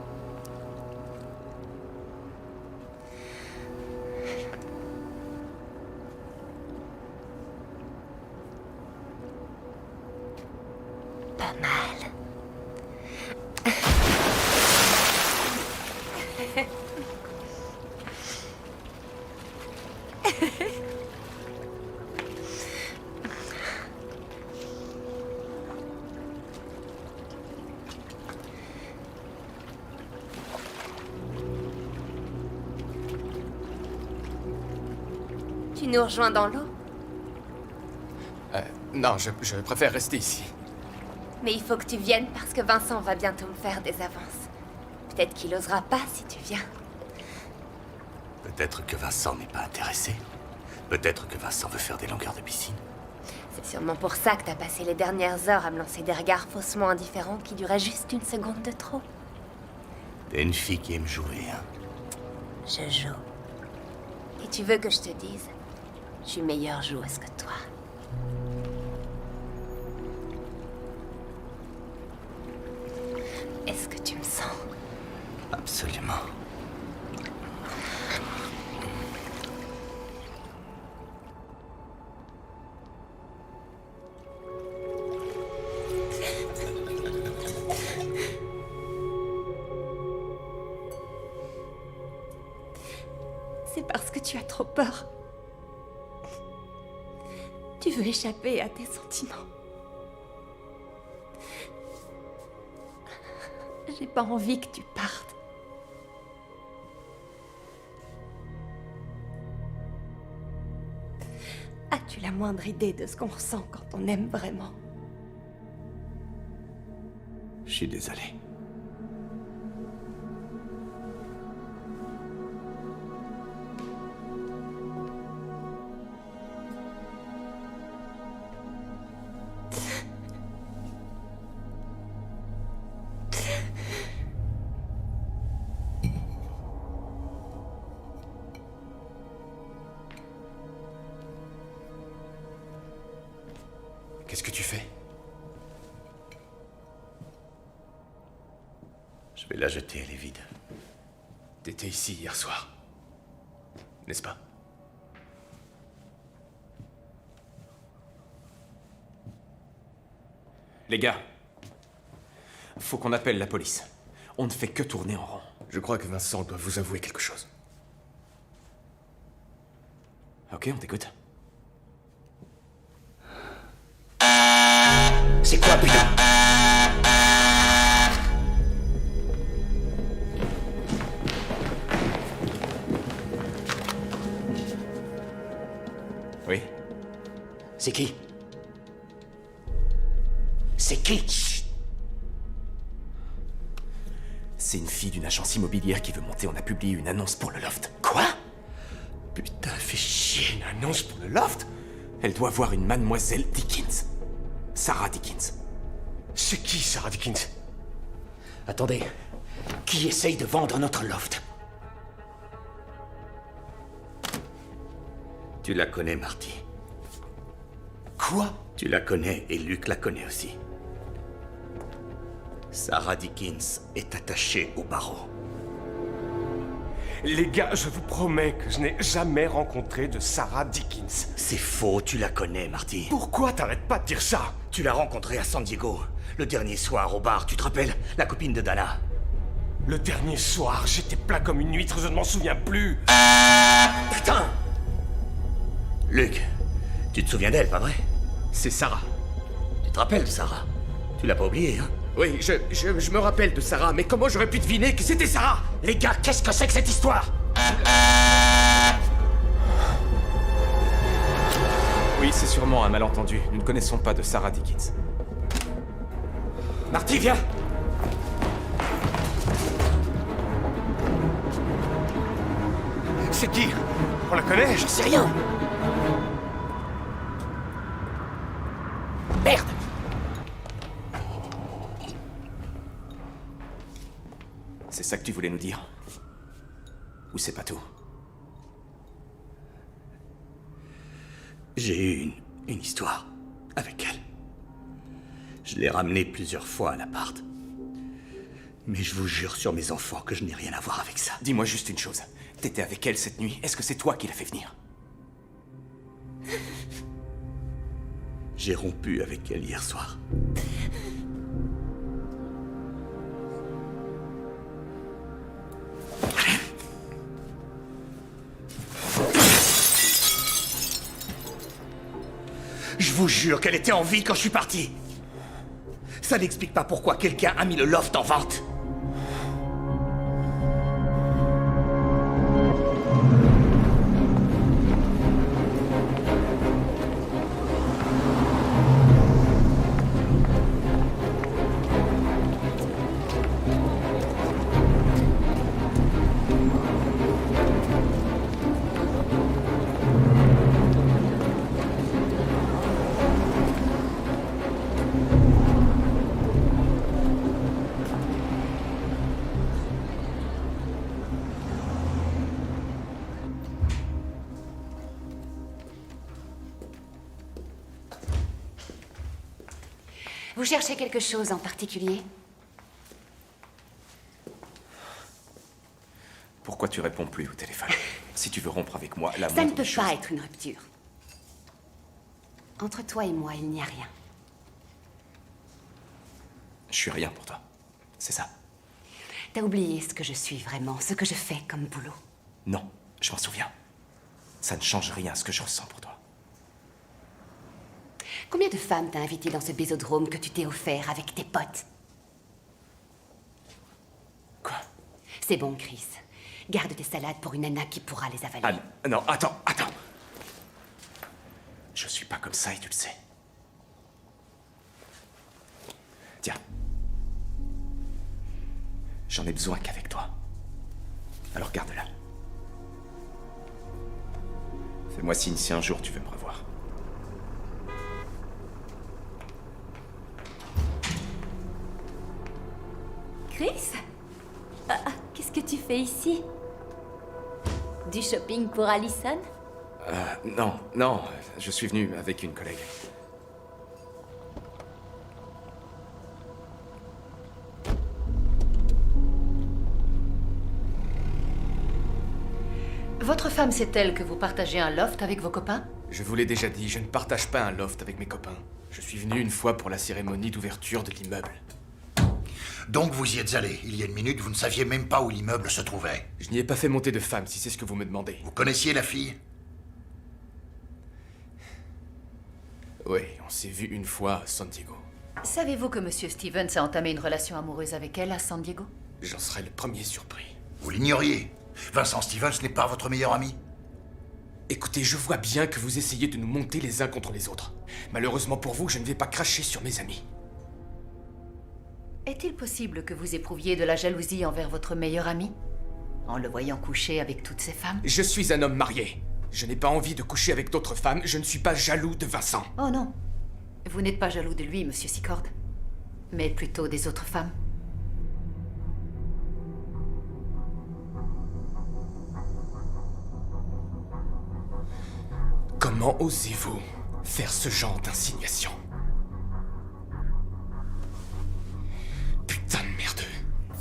Pas mal. Tu nous rejoins dans l'eau? Non, je préfère rester ici. Mais il faut que tu viennes parce que Vincent va bientôt me faire des avances. Peut-être qu'il osera pas si tu viens. Peut-être que Vincent n'est pas intéressé. Peut-être que Vincent veut faire des longueurs de piscine. C'est sûrement pour ça que t'as passé les dernières heures à me lancer des regards faussement indifférents qui duraient juste une seconde de trop. T'es une fille qui aime jouer, hein? Je joue. Et tu veux que je te dise? Je suis meilleure joueuse que toi. Est-ce que tu me sens? Absolument. C'est parce que tu as trop peur. Tu veux échapper à tes sentiments. J'ai pas envie que tu partes. As-tu la moindre idée de ce qu'on ressent quand on aime vraiment? Je suis désolé. Qu'est-ce que tu fais? Je vais la jeter, elle est vide. T'étais ici hier soir. N'est-ce pas? Les gars, faut qu'on appelle la police. On ne fait que tourner en rond. Je crois que Vincent doit vous avouer quelque chose. Ok, on t'écoute. C'est quoi, putain? Oui? C'est qui? C'est qui? Chut. C'est une fille d'une agence immobilière qui veut monter. On a publié une annonce pour le loft. Quoi? Putain, fais chier. Une annonce pour le loft? Elle doit voir une mademoiselle Dickens. Sarah Dickens. C'est qui, Sarah Dickens? Attendez. Qui essaye de vendre notre loft? Tu la connais, Marty. Quoi? Tu la connais et Luc la connaît aussi. Sarah Dickens est attachée au barreau. Les gars, je vous promets que je n'ai jamais rencontré de Sarah Dickens. C'est faux, tu la connais, Marty. Pourquoi t'arrêtes pas de dire ça? Tu l'as rencontrée à San Diego, le dernier soir au bar, tu te rappelles? La copine de Dana. Le dernier soir, j'étais plat comme une huître, je ne m'en souviens plus. Putain! Luc, tu te souviens d'elle, pas vrai? C'est Sarah. Tu te rappelles de Sarah? Tu l'as pas oubliée, hein? Oui, je me rappelle de Sarah, mais comment j'aurais pu deviner que c'était Sarah? Les gars, qu'est-ce que c'est que cette histoire? Oui, c'est sûrement un malentendu. Nous ne connaissons pas de Sarah Dickens. Marty, viens! C'est qui? On la connaît? J'en sais rien. Merde! C'est ça que tu voulais nous dire? Ou c'est pas tout? J'ai eu une histoire avec elle. Je l'ai ramenée plusieurs fois à l'appart. Mais je vous jure sur mes enfants que je n'ai rien à voir avec ça. Dis-moi juste une chose. T'étais avec elle cette nuit. Est-ce que c'est toi qui l'as fait venir? J'ai rompu avec elle hier soir. Je vous jure qu'elle était en vie quand je suis parti. Ça n'explique pas pourquoi quelqu'un a mis le loft en vente. Vous cherchez quelque chose en particulier? Pourquoi tu réponds plus au téléphone? Si tu veux rompre avec moi, la Ça ne moindre peut chose... pas être une rupture. Entre toi et moi, il n'y a rien. Je suis rien pour toi. C'est ça? T'as oublié ce que je suis vraiment, ce que je fais comme boulot. Non, je m'en souviens. Ça ne change rien à ce que je ressens pour toi. Combien de femmes t'as invité dans ce bésodrome que tu t'es offert avec tes potes? Quoi? C'est bon, Chris. Garde tes salades pour une nana qui pourra les avaler. Ah non, attends. Je suis pas comme ça et tu le sais. Tiens. J'en ai besoin qu'avec toi. Alors garde-la. Fais-moi signe si un jour tu veux me revoir. Chris? Qu'est-ce que tu fais ici? Du shopping pour Allison? Non, je suis venu avec une collègue. Votre femme sait-elle que vous partagez un loft avec vos copains? Je vous l'ai déjà dit, je ne partage pas un loft avec mes copains. Je suis venu une fois pour la cérémonie d'ouverture de l'immeuble. Donc vous y êtes allé. Il y a une minute, vous ne saviez même pas où l'immeuble se trouvait. Je n'y ai pas fait monter de femme, si c'est ce que vous me demandez. Vous connaissiez la fille? Oui, on s'est vu une fois à San Diego. Savez-vous que Monsieur Stevens a entamé une relation amoureuse avec elle à San Diego? J'en serais le premier surpris. Vous l'ignoriez. Vincent Stevens n'est pas votre meilleur ami? Écoutez, je vois bien que vous essayez de nous monter les uns contre les autres. Malheureusement pour vous, je ne vais pas cracher sur mes amis. Est-il possible que vous éprouviez de la jalousie envers votre meilleur ami? En le voyant coucher avec toutes ces femmes? Je suis un homme marié. Je n'ai pas envie de coucher avec d'autres femmes. Je ne suis pas jaloux de Vincent. Oh non. Vous n'êtes pas jaloux de lui, Monsieur Secord. Mais plutôt des autres femmes. Comment osez-vous faire ce genre d'insinuation? Putain de merdeux.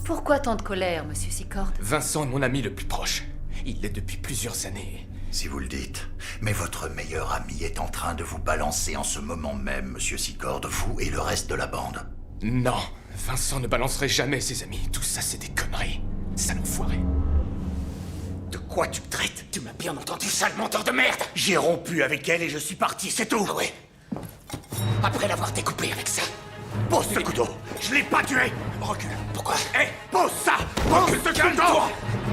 Pourquoi tant de colère, Monsieur Secord? Vincent est mon ami le plus proche. Il l'est depuis plusieurs années. Si vous le dites. Mais votre meilleur ami est en train de vous balancer en ce moment même, Monsieur Secord, vous et le reste de la bande. Non, Vincent ne balancerait jamais ses amis. Tout ça, c'est des conneries. Sale enfoiré. De quoi tu me traites? Tu m'as bien entendu, sale menteur de merde! J'ai rompu avec elle et je suis parti, c'est tout. Ah ouais? Après l'avoir découpé avec ça. Pose ce couteau. Je l'ai pas tué. Recule. Pourquoi? Hé, pose ça. Pose ce couteau.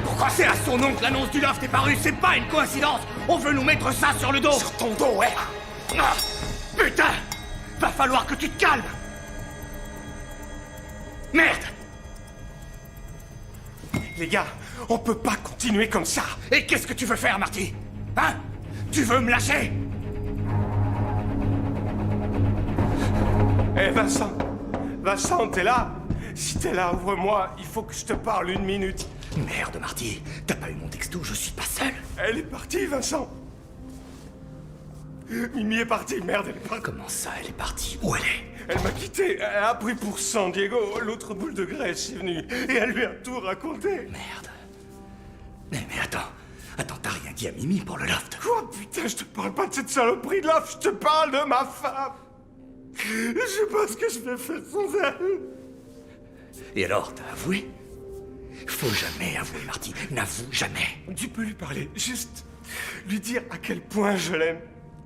Pourquoi? C'est à son oncle, l'annonce du loft est parue. C'est pas une coïncidence. On veut nous mettre ça sur le dos. Sur ton dos, ouais. Ah, putain. Va falloir que tu te calmes. Merde. Les gars, on peut pas continuer comme ça. Et qu'est-ce que tu veux faire, Marty? Hein? Tu veux me lâcher? Hé, Vincent. Vincent, t'es là? Si t'es là, ouvre-moi. Il faut que je te parle 1 minute. Merde, Marty. T'as pas eu mon texto, je suis pas seul. Elle est partie, Vincent. Mimi est partie, merde, elle est partie. Comment ça, elle est partie? Où elle est? Elle m'a quitté, elle a pris pour San Diego. L'autre boule de graisse est venue et elle lui a tout raconté. Merde. Mais attends. Attends, t'as rien dit à Mimi pour le loft? Quoi? Putain, je te parle pas de cette saloperie de loft, je te parle de ma femme. Je sais pas ce que je vais faire sans elle. Et alors, t'as avoué? Faut jamais avouer, Marty. N'avoue jamais. Tu peux lui parler, juste lui dire à quel point je l'aime.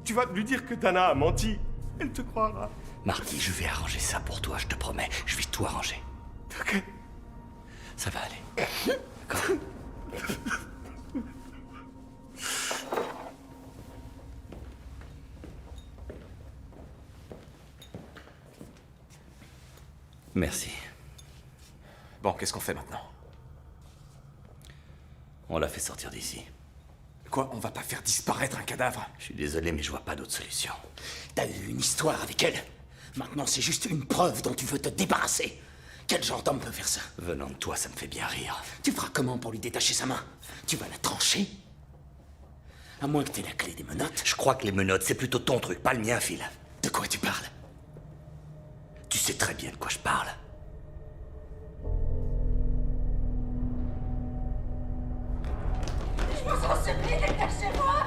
Tu vas lui dire que Dana a menti. Elle te croira. Marty, je vais arranger ça pour toi, je te promets. Je vais tout arranger. Ok. Ça va aller. D'accord? Merci. Bon, qu'est-ce qu'on fait maintenant? On l'a fait sortir d'ici. Quoi? On va pas faire disparaître un cadavre? Je suis désolé, mais je vois pas d'autre solution. T'as eu une histoire avec elle. Maintenant, c'est juste une preuve dont tu veux te débarrasser. Quel genre d'homme peut faire ça? Venant de toi, ça me fait bien rire. Tu feras comment pour lui détacher sa main? Tu vas la trancher? À moins que t'aies la clé des menottes. Je crois que les menottes, c'est plutôt ton truc, pas le mien, Phil. De quoi tu parles? Tu sais très bien de quoi je parle. Je vous en supplie, détachez-moi!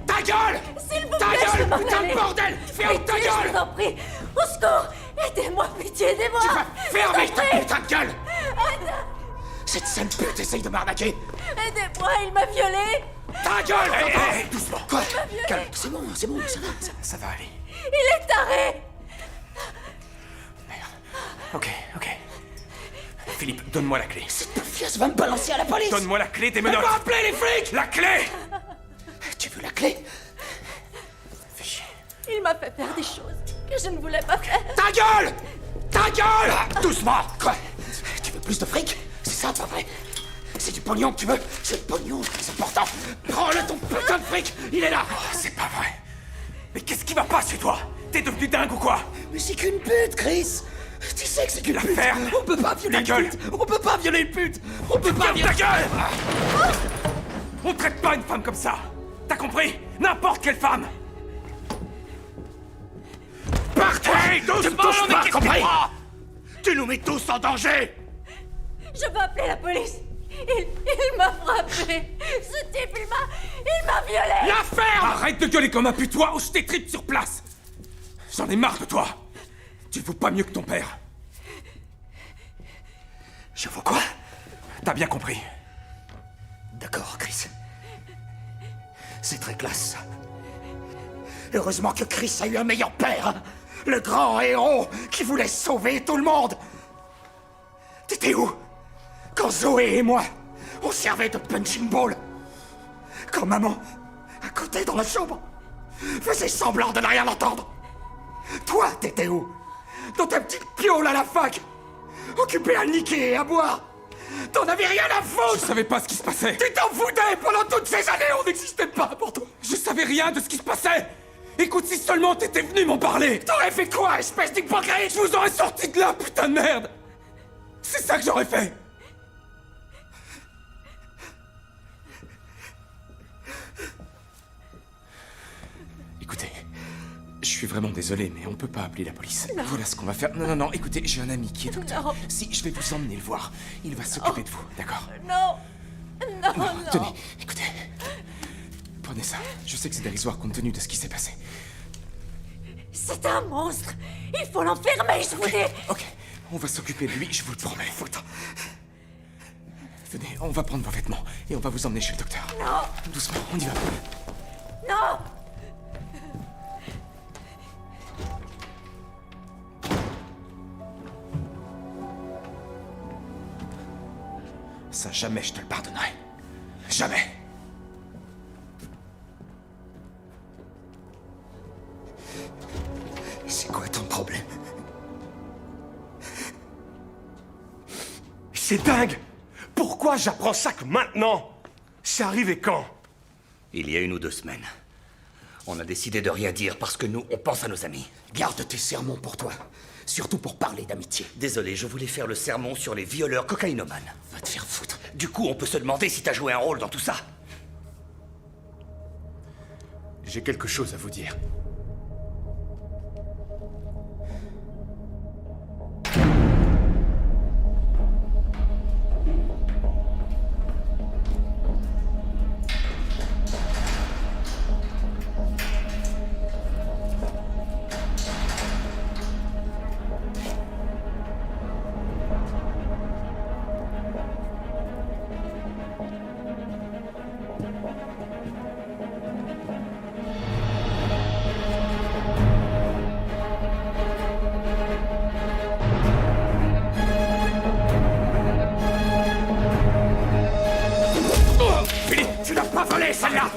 Ta gueule! S'il vous plaît, Ta je gueule, m'en putain aller. de bordel! Ferme ta Pitié, gueule! je vous en prie! Au secours! Aidez-moi, pitié, aidez-moi! Tu vas fermer ta Aidez-moi. putain de gueule! Cette sale pute essaye de m'arnaquer! Aidez-moi, il m'a violée! Ta gueule! Hé, doucement. Quoi? Il m'a violée! Calme, c'est bon, ça va aller. Il est taré! Ok. Philippe, donne-moi la clé. Cette pieuse va me balancer à la police! Donne-moi la clé des Elle menottes! va appeler les flics! La clé! Tu veux la clé? Fais chier. Il m'a fait faire des choses que je ne voulais pas faire. Ta gueule! Ta gueule! Doucement! Quoi? Tu veux plus de fric? C'est ça, pas vrai? C'est du pognon que tu veux? C'est le pognon, c'est important! Prends-le ton putain de fric! Il est là! Oh, c'est pas vrai. Mais qu'est-ce qui va pas chez toi? T'es devenu dingue ou quoi? Mais c'est qu'une pute, Chris! Tu sais que c'est qu'une pute! L'affaire! On peut pas violer Ta une gueule! pute! On peut pas violer une pute! On peut pas violer... Ta gueule! On traite pas une femme comme ça! T'as compris? N'importe quelle femme! Partez, Hey, doucement, tu me touches mais pas, qu'est-ce compris? qu'il prend? Tu nous mets tous en danger! Je veux appeler la police. Il m'a frappé. Ce type, il m'a violé. La ferme! Arrête de gueuler comme un putois ou je t'étripe sur place! J'en ai marre de toi! Tu vaux pas mieux que ton père! Je vois quoi? T'as bien compris. D'accord, Chris. C'est très classe, ça. Heureusement que Chris a eu un meilleur père, hein. Le grand héros qui voulait sauver tout le monde. T'étais où quand Zoé et moi, on servait de punching ball? Quand maman, à côté dans la chambre, faisait semblant de ne rien entendre? Toi, t'étais où? Dans ta petite piole à la fac, occupé à niquer et à boire? T'en avais rien à foutre! Je savais pas ce qui se passait! Tu t'en foutais! Pendant toutes ces années, on n'existait pas pour toi! Je savais rien de ce qui se passait! Écoute, si seulement t'étais venu m'en parler! T'aurais fait quoi, espèce d'hypocrite? Je vous aurais sorti de là, putain de merde! C'est ça que j'aurais fait! Écoutez, je suis vraiment désolé, mais on peut pas appeler la police. Non. Voilà ce qu'on va faire. Non, écoutez, j'ai un ami qui est docteur. Non. Si, je vais vous emmener le voir. Il va s'occuper de vous, d'accord? Non. Non. Tenez, écoutez. Prenez ça. Je sais que c'est dérisoire compte tenu de ce qui s'est passé. C'est un monstre. Il faut l'enfermer, je vous dis. Ok, on va s'occuper de lui, je vous le promets. Venez, on va prendre vos vêtements et on va vous emmener chez le docteur. Non. Doucement, on y va. Non. Ça, jamais je te le pardonnerai. Jamais. C'est quoi ton problème? C'est dingue! Pourquoi j'apprends ça que maintenant? C'est arrivé quand? Il y a 1 ou 2 semaines. On a décidé de rien dire parce que nous, on pense à nos amis. Garde tes sermons pour toi. Surtout pour parler d'amitié. Désolé, je voulais faire le sermon sur les violeurs cocaïnomanes. Va te faire foutre. Du coup, on peut se demander si t'as joué un rôle dans tout ça. J'ai quelque chose à vous dire.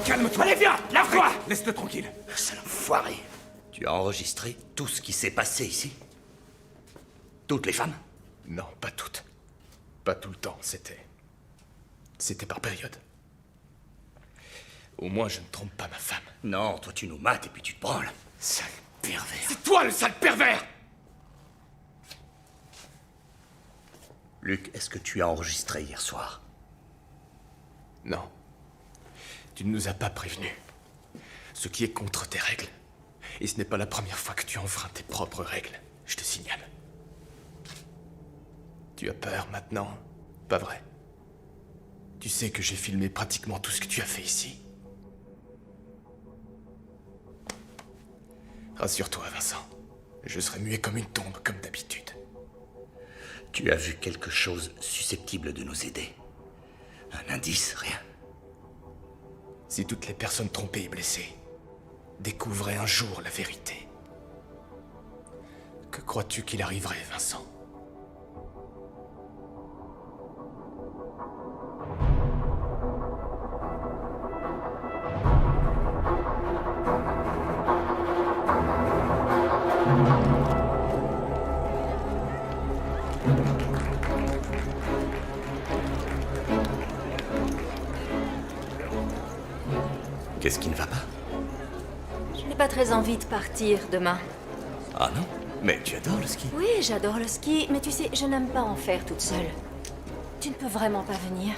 Calme-toi. Allez, viens, lave-toi. Laisse-le tranquille. Sale enfoiré. Tu as enregistré tout ce qui s'est passé ici? Toutes les femmes? Non, pas toutes. Pas tout le temps, c'était par période. Au moins, je ne trompe pas ma femme. Non, toi tu nous mates et puis tu te branles. Sale pervers. C'est toi le sale pervers! Luc, est-ce que tu as enregistré hier soir? Non. Tu ne nous as pas prévenus. Ce qui est contre tes règles. Et ce n'est pas la première fois que tu enfreins tes propres règles, je te signale. Tu as peur maintenant, pas vrai? Tu sais que j'ai filmé pratiquement tout ce que tu as fait ici. Rassure-toi, Vincent. Je serai muet comme une tombe, comme d'habitude. Tu as vu quelque chose susceptible de nous aider? Un indice, rien? Si toutes les personnes trompées et blessées découvraient un jour la vérité, que crois-tu qu'il arriverait, Vincent? Qu'est-ce qui ne va pas? Je n'ai pas très envie de partir demain. Ah non? Mais tu adores le ski. Oui, j'adore le ski, mais tu sais, je n'aime pas en faire toute seule. Tu ne peux vraiment pas venir.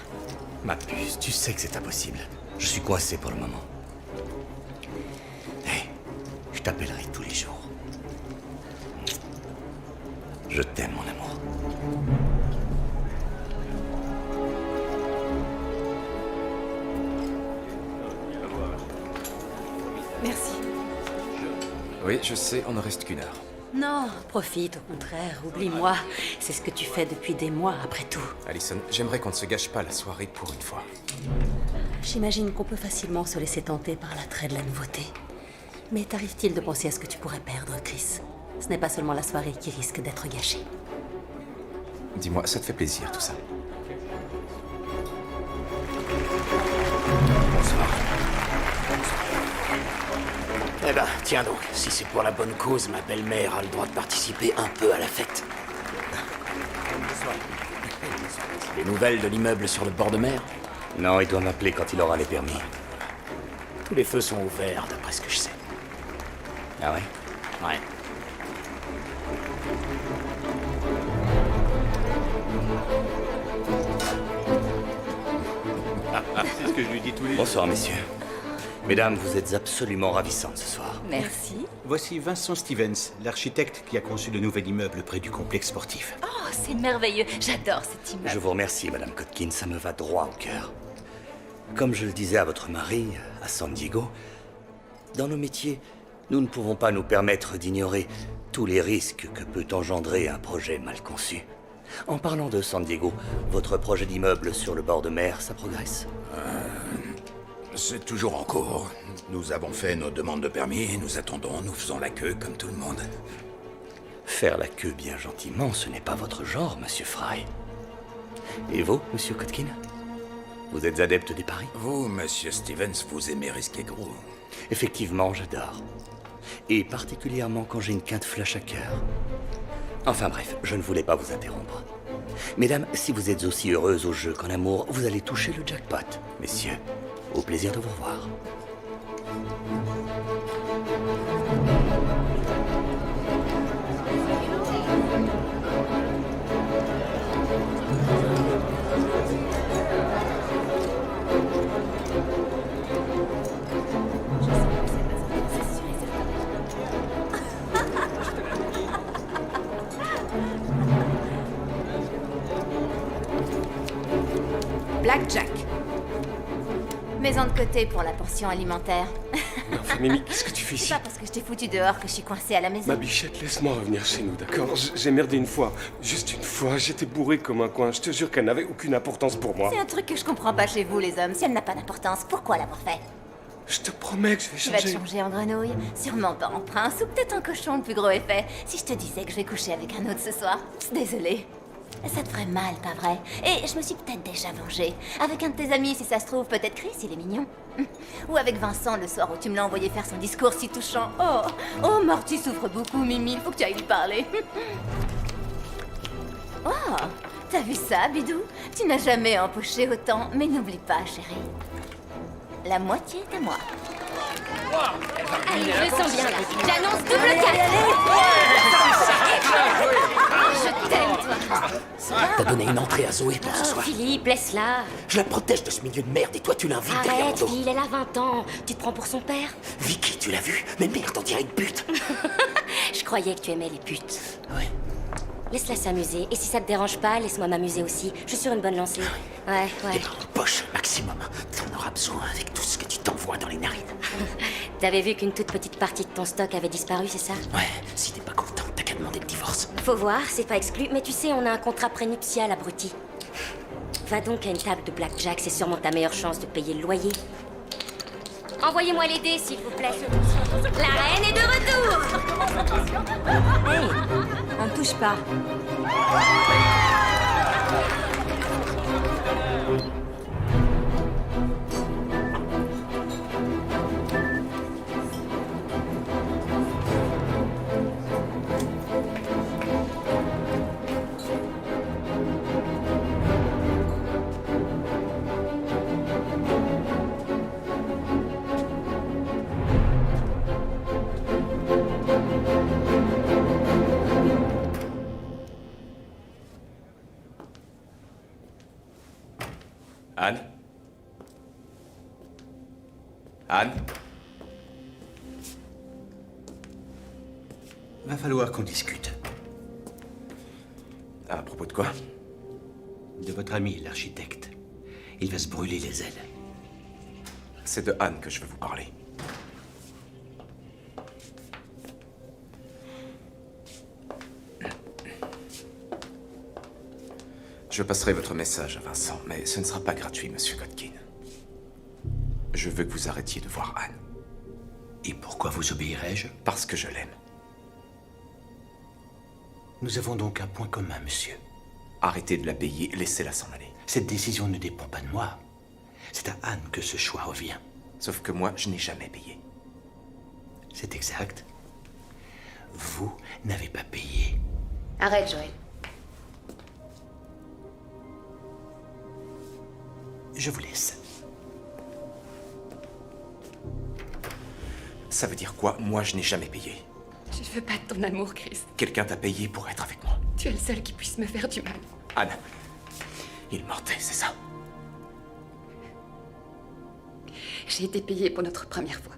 Ma puce, tu sais que c'est impossible. Je suis coincé pour le moment. Hé, je t'appellerai tous les jours. Je t'aime, mon amour. Merci. Oui, je sais, on ne reste qu'1 heure. Non, profite, au contraire, oublie-moi. C'est ce que tu fais depuis des mois, après tout. Allison, j'aimerais qu'on ne se gâche pas la soirée pour une fois. J'imagine qu'on peut facilement se laisser tenter par l'attrait de la nouveauté. Mais t'arrive-t-il de penser à ce que tu pourrais perdre, Chris? Ce n'est pas seulement la soirée qui risque d'être gâchée. Dis-moi, ça te fait plaisir, tout ça? Bonsoir. Eh ben, tiens donc, si c'est pour la bonne cause, ma belle-mère a le droit de participer un peu à la fête. Les nouvelles de l'immeuble sur le bord de mer? Non, il doit m'appeler quand il aura les permis. Tous les feux sont ouverts, d'après ce que je sais. Ah ouais? Ouais. C'est ce que je lui dis tous les jours. Bonsoir, messieurs. Mesdames, vous êtes absolument ravissantes ce soir. Merci. Voici Vincent Stevens, l'architecte qui a conçu le nouvel immeuble près du complexe sportif. Oh, c'est merveilleux. J'adore cet immeuble. Je vous remercie, Madame Kotkin, ça me va droit au cœur. Comme je le disais à votre mari, à San Diego, dans nos métiers, Nous ne pouvons pas nous permettre d'ignorer tous les risques que peut engendrer un projet mal conçu. En parlant de San Diego, votre projet d'immeuble sur le bord de mer, ça progresse? C'est toujours en cours. Nous avons fait nos demandes de permis, nous attendons, nous faisons la queue comme tout le monde. Faire la queue bien gentiment, ce n'est pas votre genre, monsieur Fry. Et vous, monsieur Kotkin? Vous êtes adepte des paris? Vous, monsieur Stevens, vous aimez risquer gros. Effectivement, j'adore. Et particulièrement quand j'ai une quinte flush à cœur. Enfin bref, je ne voulais pas vous interrompre. Mesdames, si vous êtes aussi heureuses au jeu qu'en amour, vous allez toucher le jackpot. Messieurs, au plaisir de vous revoir. Blackjack. Mets-en de côté pour la portion alimentaire. Mais enfin, Mimi, qu'est-ce que tu fais ici? C'est pas parce que je t'ai foutu dehors que je suis coincée à la maison. Ma bichette, laisse-moi revenir chez nous, d'accord? J'ai merdé une fois. Juste une fois. J'étais bourré comme un coin. Je te jure qu'elle n'avait aucune importance pour moi. C'est un truc que je comprends pas chez vous, les hommes. Si elle n'a pas d'importance, pourquoi l'avoir fait? Je te promets que je vais Tu changer. vas te changer en grenouille? Sûrement pas en prince, ou peut-être en cochon, le plus gros effet. Si je te disais que je vais coucher avec un autre ce soir. Désolée. Ça te ferait mal, pas vrai? Et je me suis peut-être déjà vengée. Avec un de tes amis, si ça se trouve, peut-être Chris, il est mignon. Ou avec Vincent, le soir où tu me l'as envoyé faire son discours si touchant. Oh, Morty souffre beaucoup, Mimi, il faut que tu ailles lui parler. Oh, t'as vu ça, Bidou? Tu n'as jamais empoché autant, mais n'oublie pas, chérie. La moitié est à moi. Allez, je le sens bien là. J'annonce double 4. Je t'aime, toi. T'as donné une entrée à Zoé pour ce soir. Philippe, laisse-la. Je la protège de ce milieu de merde et toi tu l'invites derrière mon Arrête, dos. Phil, elle a 20 ans. Tu te prends pour son père? Vicky, tu l'as vu? Mais merde, on dirait une pute. Je croyais que tu aimais les putes. Ouais. Laisse-la s'amuser. Et si ça te dérange pas, laisse-moi m'amuser aussi. Je suis sur une bonne lancée. Ouais. T'es dans une poche, maximum. T'en auras besoin avec tout ce que tu t'envoies dans les narines. T'avais vu qu'une toute petite partie de ton stock avait disparu, c'est ça? Ouais, si t'es pas content, t'as qu'à demander le divorce. Faut voir, c'est pas exclu, mais tu sais, on a un contrat prénuptial, abruti. Va donc à une table de blackjack, c'est sûrement ta meilleure chance de payer le loyer. Envoyez-moi les dés, s'il vous plaît. La reine est de retour. Hey, on ne touche pas. Anne? Anne? Va falloir qu'on discute. À propos de quoi? De votre ami, l'architecte. Il va se brûler les ailes. C'est de Anne que je veux vous parler. Je passerai votre message à Vincent, mais ce ne sera pas gratuit, monsieur Kotkin. Je veux que vous arrêtiez de voir Anne. Et pourquoi vous obéirais-je? Parce que je l'aime. Nous avons donc un point commun, monsieur. Arrêtez de la payer, laissez-la s'en aller. Cette décision ne dépend pas de moi. C'est à Anne que ce choix revient. Sauf que moi, je n'ai jamais payé. C'est exact. Vous n'avez pas payé. Arrête, Joël. Je vous laisse. Ça veut dire quoi? Moi, je n'ai jamais payé. Je ne veux pas de ton amour, Chris. Quelqu'un t'a payé pour être avec moi. Tu es le seul qui puisse me faire du mal. Anne, il mentait, c'est ça? J'ai été payée pour notre première fois.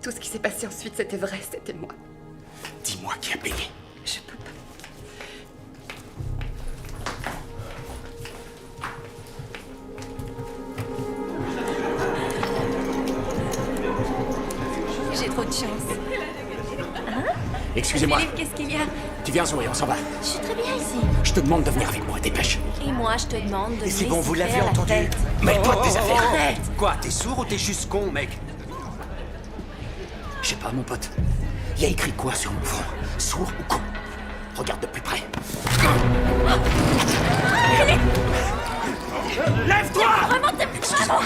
Tout ce qui s'est passé ensuite, c'était vrai, c'était moi. Dis-moi qui a payé. Je peux pas. Excusez-moi. Philippe, qu'est-ce qu'il y a? Tu viens, Zoé, on s'en va. Je suis très bien ici. Je te demande de venir avec moi, dépêche. Et moi, je te demande de Et c'est me bon, laisser vous l'avez faire la entendu. fête. Mêle-toi de tes affaires. Arrête. Quoi, t'es sourd ou t'es juste con, mec? Je sais pas, mon pote. Il y a écrit quoi sur mon front? Sourd ou con? Regarde de plus près. Lève-toi! Vraiment, t'es vraiment...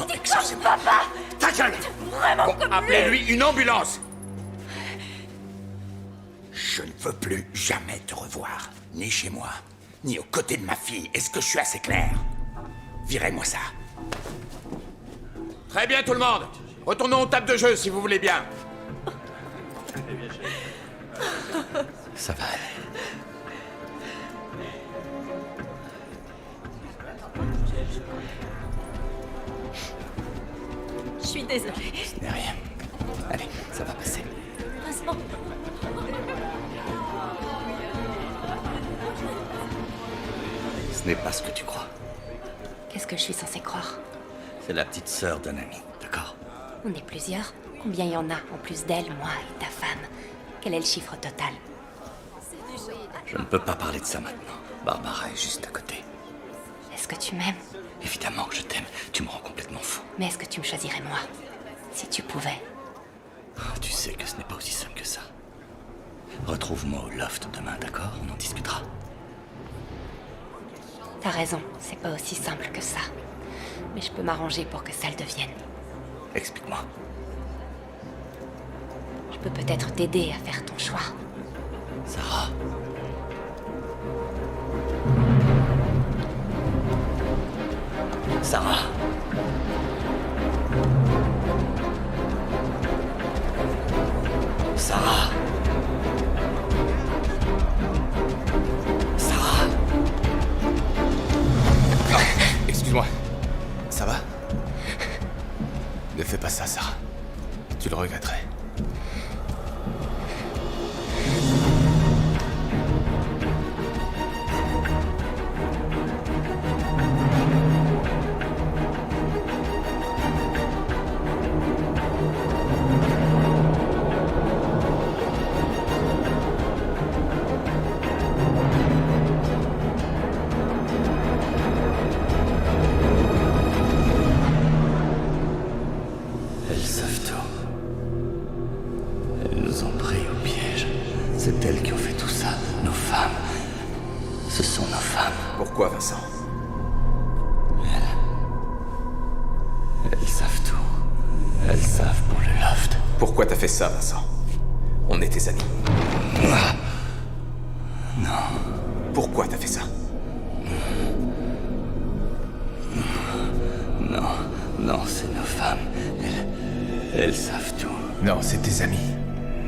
T'es comme papa. Ta gueule! Vraiment comme lui. Appelez-lui une ambulance! Je ne veux plus jamais te revoir, ni chez moi, ni aux côtés de ma fille. Est-ce que je suis assez clair? Virez-moi ça. Très bien, tout le monde. Retournons aux tables de jeu, si vous voulez bien. Ça va aller. Je suis désolée. Ce n'est rien. Allez, ça va passer. Heureusement. Ce n'est pas ce que tu crois. Qu'est-ce que je suis censée croire? C'est la petite sœur d'un ami, d'accord? On est plusieurs. Combien il y en a en plus d'elle, moi et ta femme? Quel est le chiffre total? Je ne peux pas parler de ça maintenant. Barbara est juste à côté. Est-ce que tu m'aimes? Évidemment que je t'aime. Tu me rends complètement fou. Mais est-ce que tu me choisirais moi? Si tu pouvais. Tu sais que ce n'est pas aussi simple que ça. Retrouve-moi au loft demain, d'accord? On en discutera. T'as raison, c'est pas aussi simple que ça. Mais je peux m'arranger pour que ça le devienne. Explique-moi. Je peux peut-être t'aider à faire ton choix. Sarah. Sarah. Sarah. Sarah. Excuse-moi. Ça va? Ne fais pas ça, Sarah. Tu le regretterais. Elles savent tout. Elles nous ont pris au piège. C'est elles qui ont fait tout ça. Nos femmes. Ce sont nos femmes. Pourquoi, Vincent? Elles savent tout. Elles savent pour le loft. Pourquoi t'as fait ça, Vincent? On est tes amis. Non. Pourquoi t'as fait ça? Non. Non, c'est nos femmes. Elles savent tout. Non, c'est tes amis.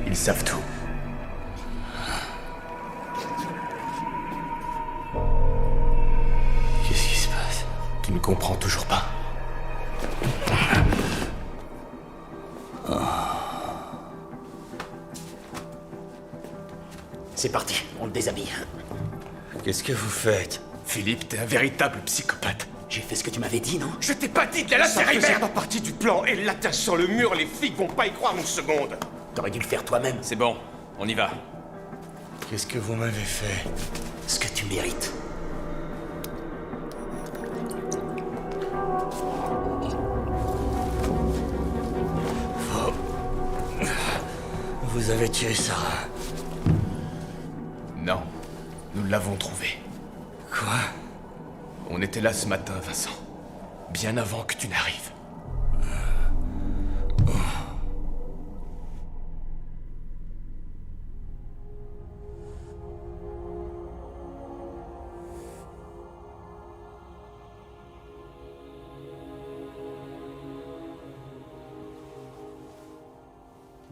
Ils savent tout. Qu'est-ce qui se passe? Tu ne comprends toujours pas. C'est parti, on le déshabille. Qu'est-ce que vous faites? Philippe, t'es un véritable psychopathe. J'ai fait ce que tu m'avais dit, non? Je t'ai pas dit de la Ça laisser faisait pas partie du plan. Et l'attache sur le mur, les flics vont pas y croire une seconde. T'aurais dû le faire toi-même. C'est bon, on y va. Qu'est-ce que vous m'avez fait? Ce que tu mérites. Vous avez tué Sarah. Non, nous l'avons trouvé. Quoi? On était là ce matin, Vincent. Bien avant que tu n'arrives.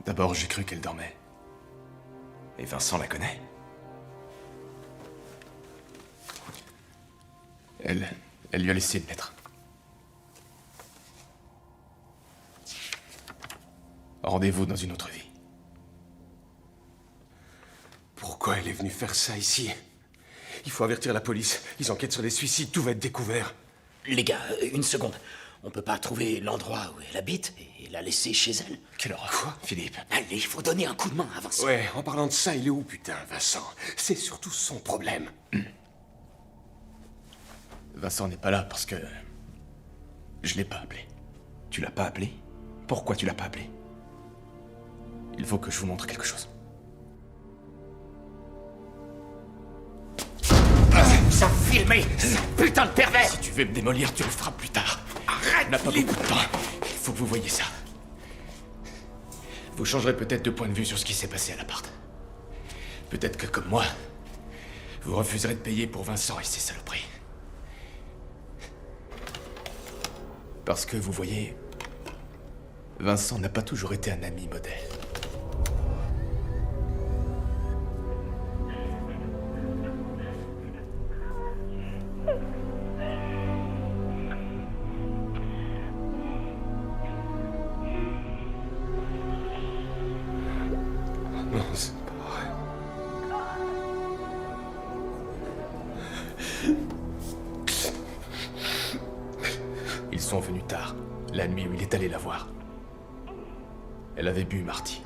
D'abord, j'ai cru qu'elle dormait. Et Vincent la connaît. Elle lui a laissé une lettre. Rendez-vous dans une autre vie. Pourquoi elle est venue faire ça ici? Il faut avertir la police. Ils enquêtent sur les suicides, tout va être découvert. Les gars, une seconde. On peut pas trouver l'endroit où elle habite et la laisser chez elle? Quelle horreur. Quoi, Philippe? Allez, il faut donner un coup de main à Vincent. Ouais, en parlant de ça, il est où, putain, Vincent? C'est surtout son problème. Vincent n'est pas là parce que... je l'ai pas appelé. Tu l'as pas appelé? Pourquoi tu l'as pas appelé? Il faut que je vous montre quelque chose. Ça filmé, putain de pervers! Si tu veux me démolir, tu le feras plus tard. Arrête! On n'a pas beaucoup de temps. Il faut que vous voyiez ça. Vous changerez peut-être de point de vue sur ce qui s'est passé à l'appart. Peut-être que, comme moi, vous refuserez de payer pour Vincent et ses saloperies. Parce que, vous voyez, Vincent n'a pas toujours été un ami modèle. Non, c'est pas vrai. Ils sont venus tard, la nuit où il est allé la voir. Elle avait bu Marty.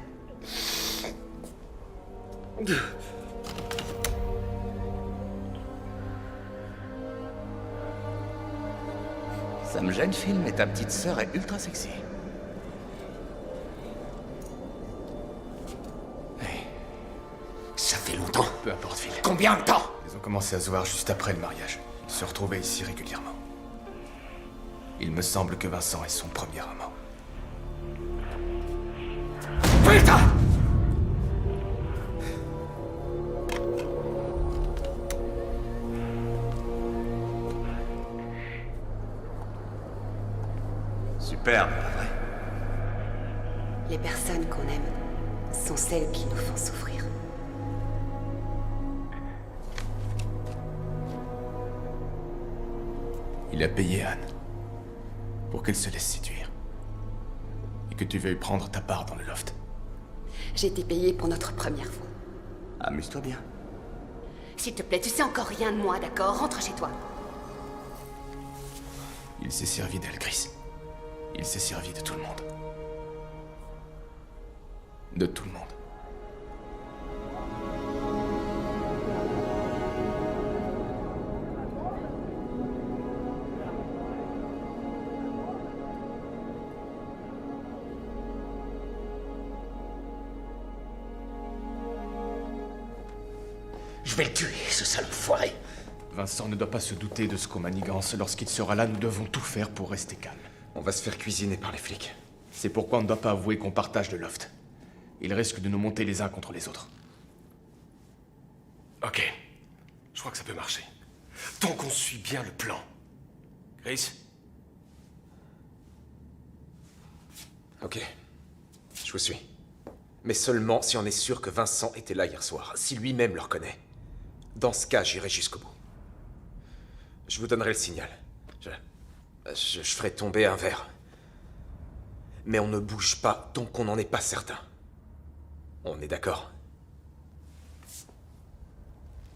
Ça me gêne, Phil, mais ta petite sœur est ultra sexy. Ça fait longtemps. Peu importe, Phil. Combien de temps? Ils ont commencé à se voir juste après le mariage. Ils se retrouvaient ici régulièrement. Il me semble que Vincent est son premier amant. Putain! Superbe, pas vrai? Les personnes qu'on aime sont celles qui nous font souffrir. Il a payé Anne pour qu'elle se laisse séduire. Et que tu veuilles prendre ta part dans le loft. J'ai été payée pour notre première fois. Amuse-toi bien. S'il te plaît, tu sais encore rien de moi, d'accord? Rentre chez toi. Il s'est servi d'elle, Chris. Il s'est servi de tout le monde. De tout le monde. Je vais le tuer, ce sale foiré. Vincent ne doit pas se douter de ce qu'on manigance. Lorsqu'il sera là, nous devons tout faire pour rester calme. On va se faire cuisiner par les flics. C'est pourquoi on ne doit pas avouer qu'on partage le loft. Ils risquent de nous monter les uns contre les autres. Ok. Je crois que ça peut marcher. Tant qu'on suit bien le plan. Chris? Ok. Je vous suis. Mais seulement si on est sûr que Vincent était là hier soir. Si lui-même le reconnaît. Dans ce cas, j'irai jusqu'au bout. Je vous donnerai le signal. Je ferai tomber un verre. Mais on ne bouge pas tant qu'on n'en est pas certain. On est d'accord?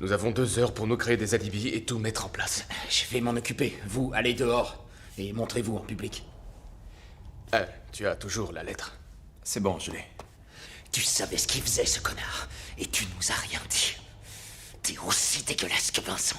Nous avons 2 heures pour nous créer des alibis et tout mettre en place. Je vais m'en occuper. Vous, allez dehors. Et montrez-vous en public. Tu as toujours la lettre. C'est bon, je l'ai. Tu savais ce qu'il faisait, ce connard. Et tu nous as rien dit. T'es aussi dégueulasse que Vincent.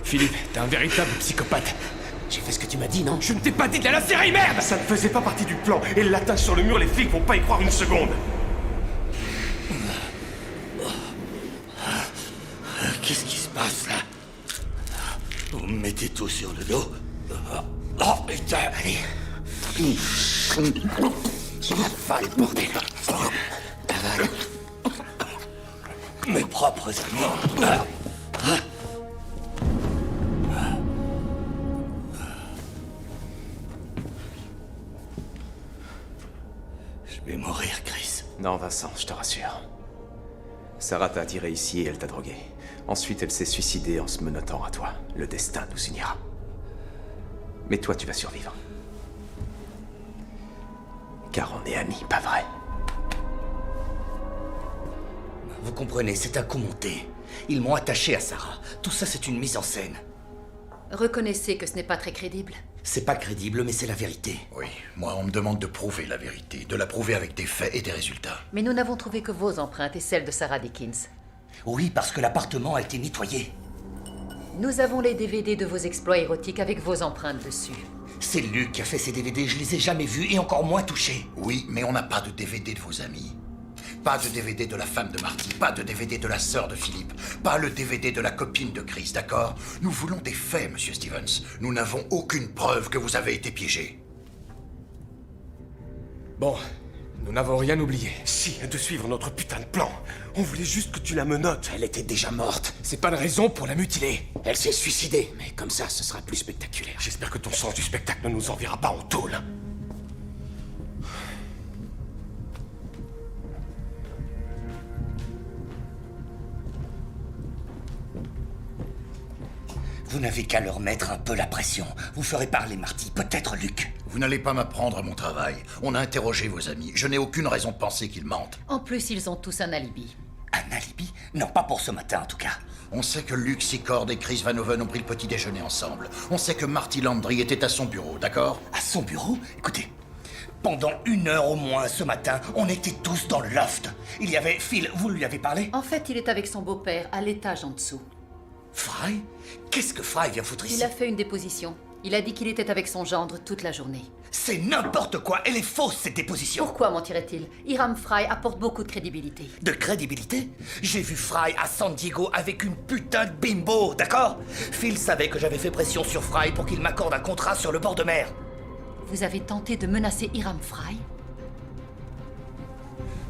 Philippe, t'es un véritable psychopathe. J'ai fait ce que tu m'as dit, non? Je ne t'ai pas dit de la série, merde! Ça ne faisait pas partie du plan. Et l'attache sur le mur, les flics vont pas y croire une seconde. Mettez tout sur le dos. Oh putain, allez. Avale, bordel. Avale. Mes propres amis. Je vais mourir, Chris. Non, Vincent, je te rassure. Sarah t'a attiré ici et elle t'a drogué. Ensuite, elle s'est suicidée en se menottant à toi. Le destin nous unira. Mais toi, tu vas survivre. Car on est amis, pas vrai? Vous comprenez, c'est un coup monté. Ils m'ont attaché à Sarah. Tout ça, c'est une mise en scène. Reconnaissez que ce n'est pas très crédible. C'est pas crédible, mais c'est la vérité. Oui, moi on me demande de prouver la vérité, de la prouver avec des faits et des résultats. Mais nous n'avons trouvé que vos empreintes et celles de Sarah Dickens. Oui, parce que l'appartement a été nettoyé. Nous avons les DVD de vos exploits érotiques avec vos empreintes dessus. C'est Luc qui a fait ces DVD, je les ai jamais vus et encore moins touchés. Oui, mais on n'a pas de DVD de vos amis. Pas de DVD de la femme de Marty, pas de DVD de la sœur de Philippe, pas le DVD de la copine de Chris, d'accord? Nous voulons des faits, monsieur Stevens. Nous n'avons aucune preuve que vous avez été piégé. Bon, nous n'avons rien oublié. Si, de suivre notre putain de plan. On voulait juste que tu la menottes. Elle était déjà morte. C'est pas une raison pour la mutiler. Elle s'est suicidée, mais comme ça, ce sera plus spectaculaire. J'espère que ton sens du spectacle ne nous enverra pas en tôle. Vous n'avez qu'à leur mettre un peu la pression. Vous ferez parler Marty, peut-être Luc. Vous n'allez pas m'apprendre mon travail. On a interrogé vos amis. Je n'ai aucune raison de penser qu'ils mentent. En plus, ils ont tous un alibi. Un alibi? Non, pas pour ce matin en tout cas. On sait que Luc Secord et Chris Van Hoven ont pris le petit déjeuner ensemble. On sait que Marty Landry était à son bureau, d'accord? À son bureau? Écoutez, pendant 1 heure au moins ce matin, on était tous dans le loft. Il y avait Phil, vous lui avez parlé? En fait, il est avec son beau-père, à l'étage en dessous. Fry? Qu'est-ce que Fry vient foutre ici? Il a fait une déposition. Il a dit qu'il était avec son gendre toute la journée. C'est n'importe quoi. Elle est fausse, cette déposition. Pourquoi mentirait-il? Hiram Fry apporte beaucoup de crédibilité. De crédibilité? J'ai vu Fry à San Diego avec une putain de bimbo, d'accord? Phil savait que j'avais fait pression sur Fry pour qu'il m'accorde un contrat sur le bord de mer. Vous avez tenté de menacer Hiram Fry?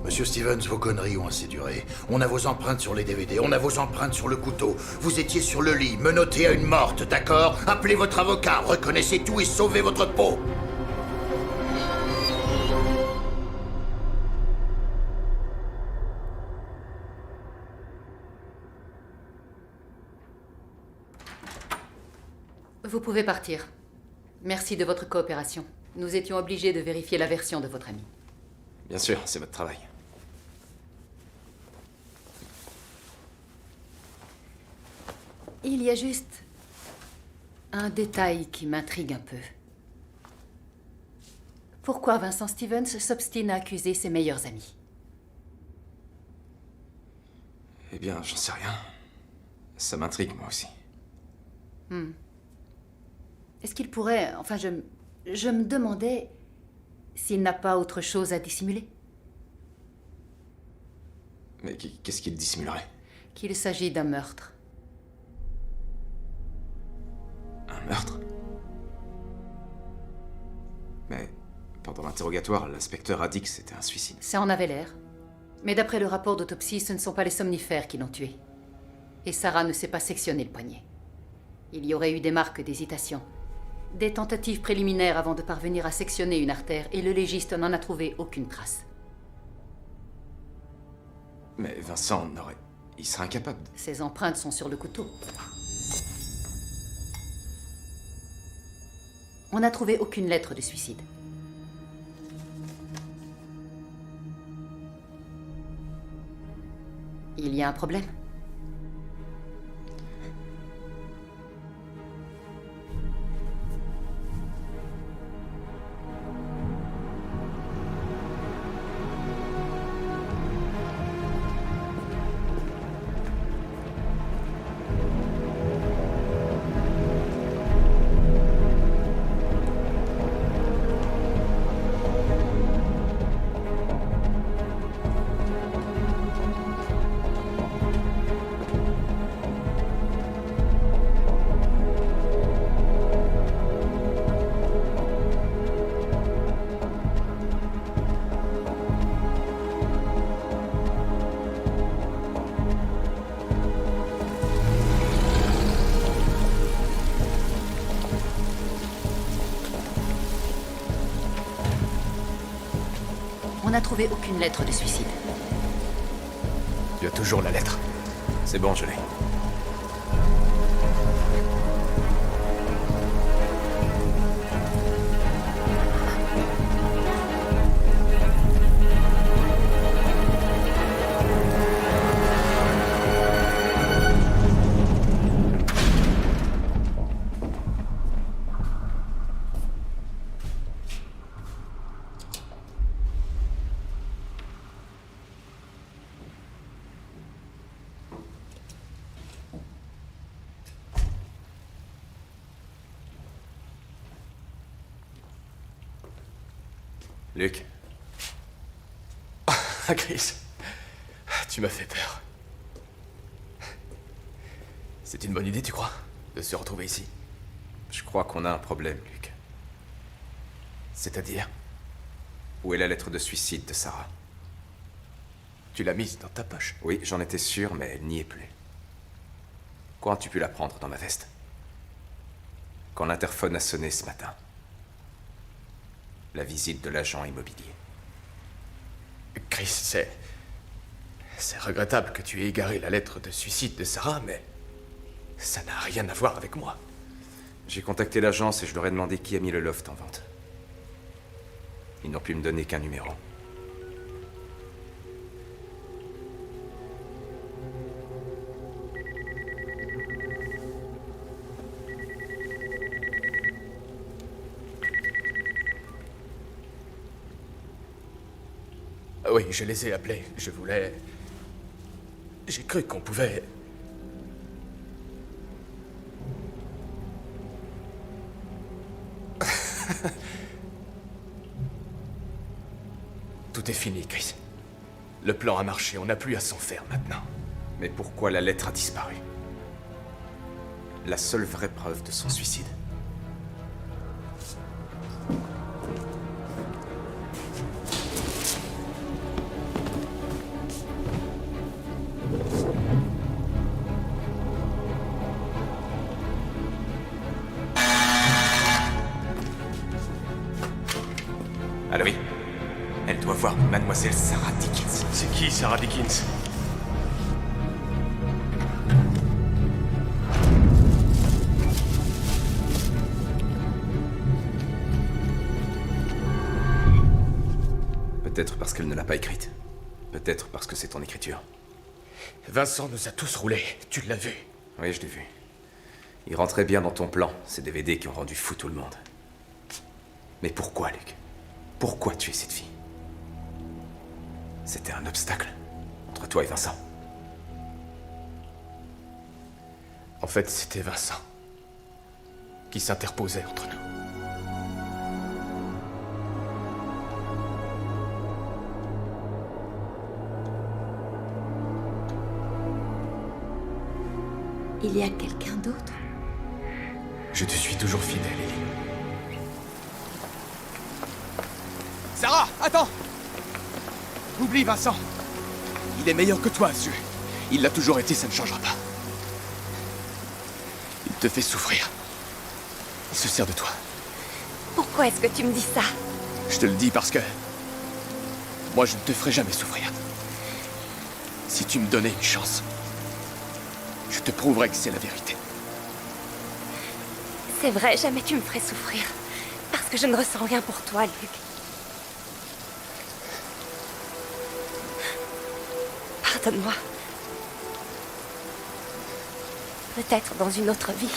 Monsieur Stevens, vos conneries ont assez duré. On a vos empreintes sur les DVD, on a vos empreintes sur le couteau. Vous étiez sur le lit, menotté à une morte, d'accord? Appelez votre avocat, reconnaissez tout et sauvez votre peau. Vous pouvez partir. Merci de votre coopération. Nous étions obligés de vérifier la version de votre ami. Bien sûr, c'est votre travail. Il y a juste un détail qui m'intrigue un peu. Pourquoi Vincent Stevens s'obstine à accuser ses meilleurs amis? Eh bien, j'en sais rien. Ça m'intrigue, moi aussi. Est-ce qu'il pourrait... Enfin, je me demandais s'il n'a pas autre chose à dissimuler. Mais qu'est-ce qu'il dissimulerait? Qu'il s'agit d'un meurtre. Un meurtre? Mais pendant l'interrogatoire, l'inspecteur a dit que c'était un suicide. Ça en avait l'air. Mais d'après le rapport d'autopsie, ce ne sont pas les somnifères qui l'ont tué. Et Sarah ne s'est pas sectionné le poignet. Il y aurait eu des marques d'hésitation. Des tentatives préliminaires avant de parvenir à sectionner une artère, et le légiste n'en a trouvé aucune trace. Mais Vincent n'aurait... Il serait incapable de... Ses empreintes sont sur le couteau. On n'a trouvé aucune lettre de suicide. Il y a un problème? On n'a trouvé aucune lettre de suicide. Tu as toujours la lettre. C'est bon, je l'ai. Luc. Ah, Chris. Tu m'as fait peur. C'est une bonne idée, tu crois, de se retrouver ici? Je crois qu'on a un problème, Luc. C'est-à-dire? Où est la lettre de suicide de Sarah? Tu l'as mise dans ta poche? Oui, j'en étais sûr, mais elle n'y est plus. Quand as-tu pu la prendre dans ma veste? Quand l'interphone a sonné ce matin. La visite de l'agent immobilier. Chris, c'est regrettable que tu aies égaré la lettre de suicide de Sarah, mais ça n'a rien à voir avec moi. J'ai contacté l'agence et je leur ai demandé qui a mis le loft en vente. Ils n'ont pu me donner qu'un numéro. Oui, je les ai appelés. Je voulais... J'ai cru qu'on pouvait... Tout est fini, Chris. Le plan a marché, on n'a plus à s'en faire maintenant. Mais pourquoi la lettre a disparu? La seule vraie preuve de son suicide. Allô, oui. Elle doit voir mademoiselle Sarah Dickens. C'est qui, Sarah Dickens? Peut-être parce qu'elle ne l'a pas écrite. Peut-être parce que c'est ton écriture. Vincent nous a tous roulés, tu l'as vu. Oui, je l'ai vu. Il rentrait bien dans ton plan, ces DVD qui ont rendu fou tout le monde. Mais pourquoi, Luc? Pourquoi tuer cette fille? C'était un obstacle entre toi et Vincent. En fait, c'était Vincent qui s'interposait entre nous. Il y a quelqu'un d'autre? Je te suis toujours fidèle, Ellie. Sarah, attends! Oublie Vincent. Il est meilleur que toi à ce jeu. Il l'a toujours été, ça ne changera pas. Il te fait souffrir. Il se sert de toi. Pourquoi est-ce que tu me dis ça? Je te le dis parce que... moi, je ne te ferai jamais souffrir. Si tu me donnais une chance, je te prouverai que c'est la vérité. C'est vrai, jamais tu me ferais souffrir. Parce que je ne ressens rien pour toi, Luc. Pardonne-moi. Peut-être dans une autre vie.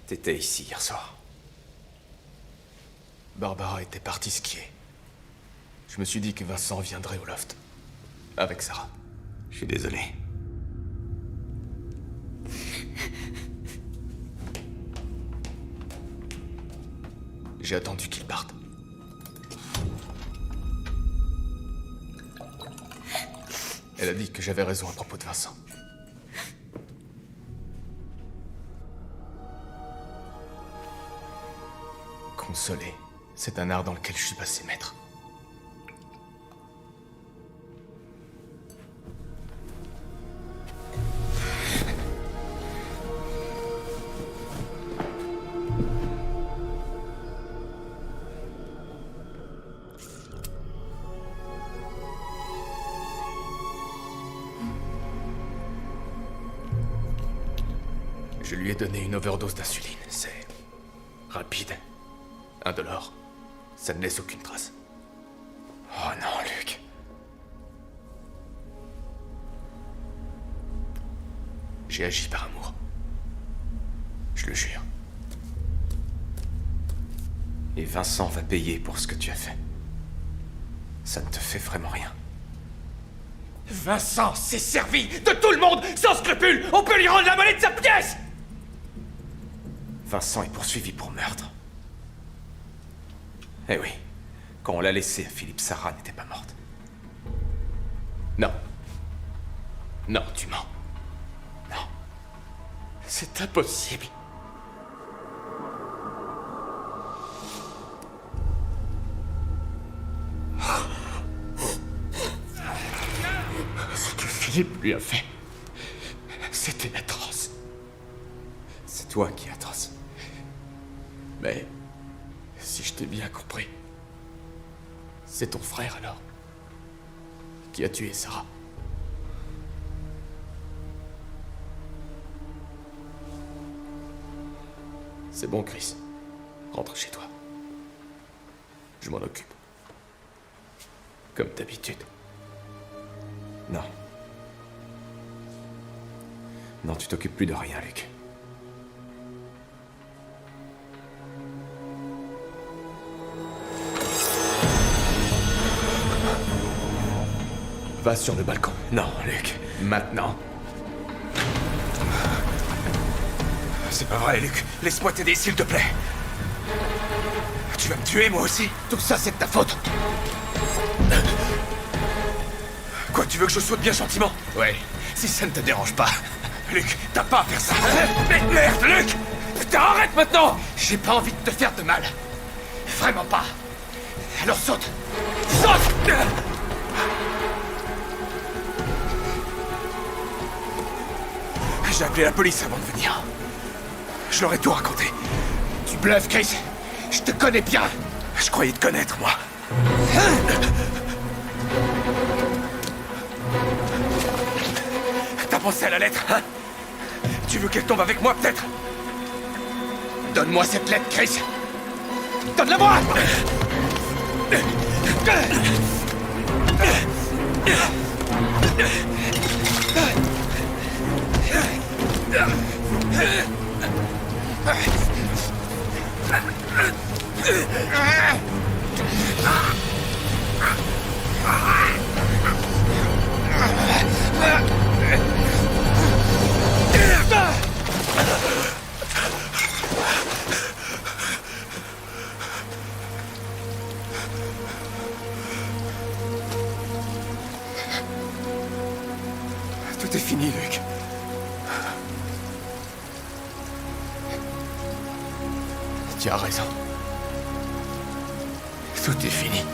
T'étais ici hier soir. Barbara était partie skier. Je me suis dit que Vincent viendrait au loft. Avec Sarah. Je suis désolé. J'ai attendu qu'il parte. Elle a dit que j'avais raison à propos de Vincent. consoler. C'est un art dans lequel je suis passé maître. Je lui ai donné une overdose d'insuline. C'est rapide, indolore. Ça ne laisse aucune trace. Oh non, Luc. J'ai agi par amour. Je le jure. Et Vincent va payer pour ce que tu as fait. Ça ne te fait vraiment rien. Vincent s'est servi de tout le monde sans scrupule. On peut lui rendre la monnaie de sa pièce. Vincent est poursuivi pour meurtre. Eh oui, quand on l'a laissé à Philippe, Sarah n'était pas morte. Non. Non, tu mens. Non. C'est impossible. Ce que Philippe lui a fait, c'était atroce. C'est toi qui es atroce. Mais, si je t'ai bien compris, c'est ton frère alors qui a tué Sarah. C'est bon, Chris. Rentre chez toi. Je m'en occupe. Comme d'habitude. Non. Non, tu t'occupes plus de rien, Luc. Va sur le balcon. Non, Luc. Maintenant. C'est pas vrai, Luc. Laisse-moi t'aider, s'il te plaît. Tu vas me tuer, moi aussi. Tout ça, c'est de ta faute. Quoi, tu veux que je saute bien gentiment? Ouais, si ça ne te dérange pas. Luc, t'as pas à faire ça. Mais merde, Luc! Putain, arrête maintenant! J'ai pas envie de te faire de mal. Vraiment pas. Alors saute. Saute! J'ai appelé la police avant de venir. Je leur ai tout raconté. Tu bluffes, Chris. Je te connais bien. Je croyais te connaître, moi. T'as pensé à la lettre, hein? Tu veux qu'elle tombe avec moi, peut-être? Donne-moi cette lettre, Chris. Donne-la-moi. Tout est fini, Luc. Tu as raison. Tout est fini.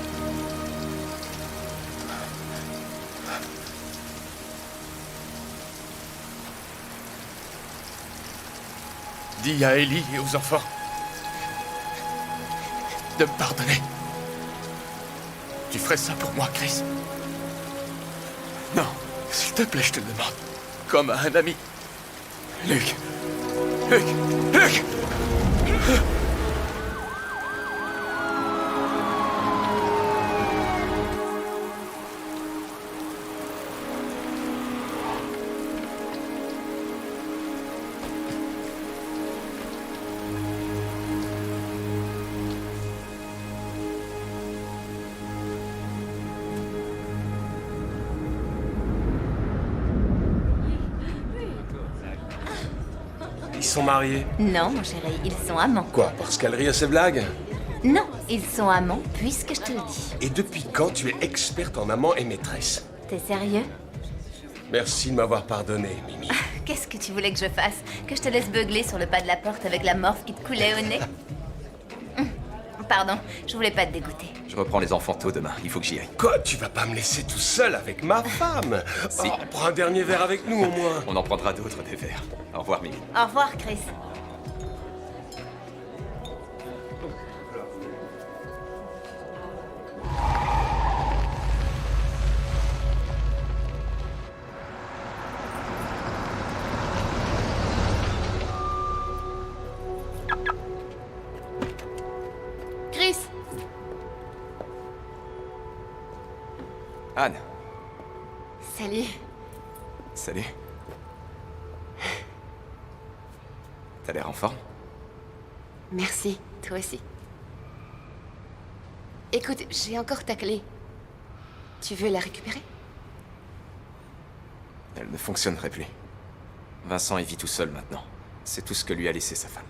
Dis à Ellie et aux enfants de me pardonner. Tu ferais ça pour moi, Chris? Non, s'il te plaît, je te le demande. Comme à un ami. Luc. Luc. Luc. Ils sont mariés. Non, mon chéri, ils sont amants. Quoi, parce qu'elle rit à ses blagues? Non, ils sont amants, puisque je te le dis. Et depuis quand tu es experte en amant et maîtresse? T'es sérieux? Merci de m'avoir pardonné, Mimi. Qu'est-ce que tu voulais que je fasse? Que je te laisse beugler sur le pas de la porte avec la morphe qui te coulait au nez? pardon, je voulais pas te dégoûter. Je reprends les enfants tôt demain, il faut que j'y aille. Quoi? Tu vas pas me laisser tout seul avec ma femme? Si. Oh, prends un dernier verre avec nous, au moins. On en prendra d'autres des verres. Au revoir, Mimi. Au revoir, Chris. Chris! Anne, Salut. salut. T'as l'air en forme? Merci, toi aussi. Écoute, j'ai encore ta clé. Tu veux la récupérer? Elle ne fonctionnerait plus. Vincent y vit tout seul maintenant. C'est tout ce que lui a laissé sa femme.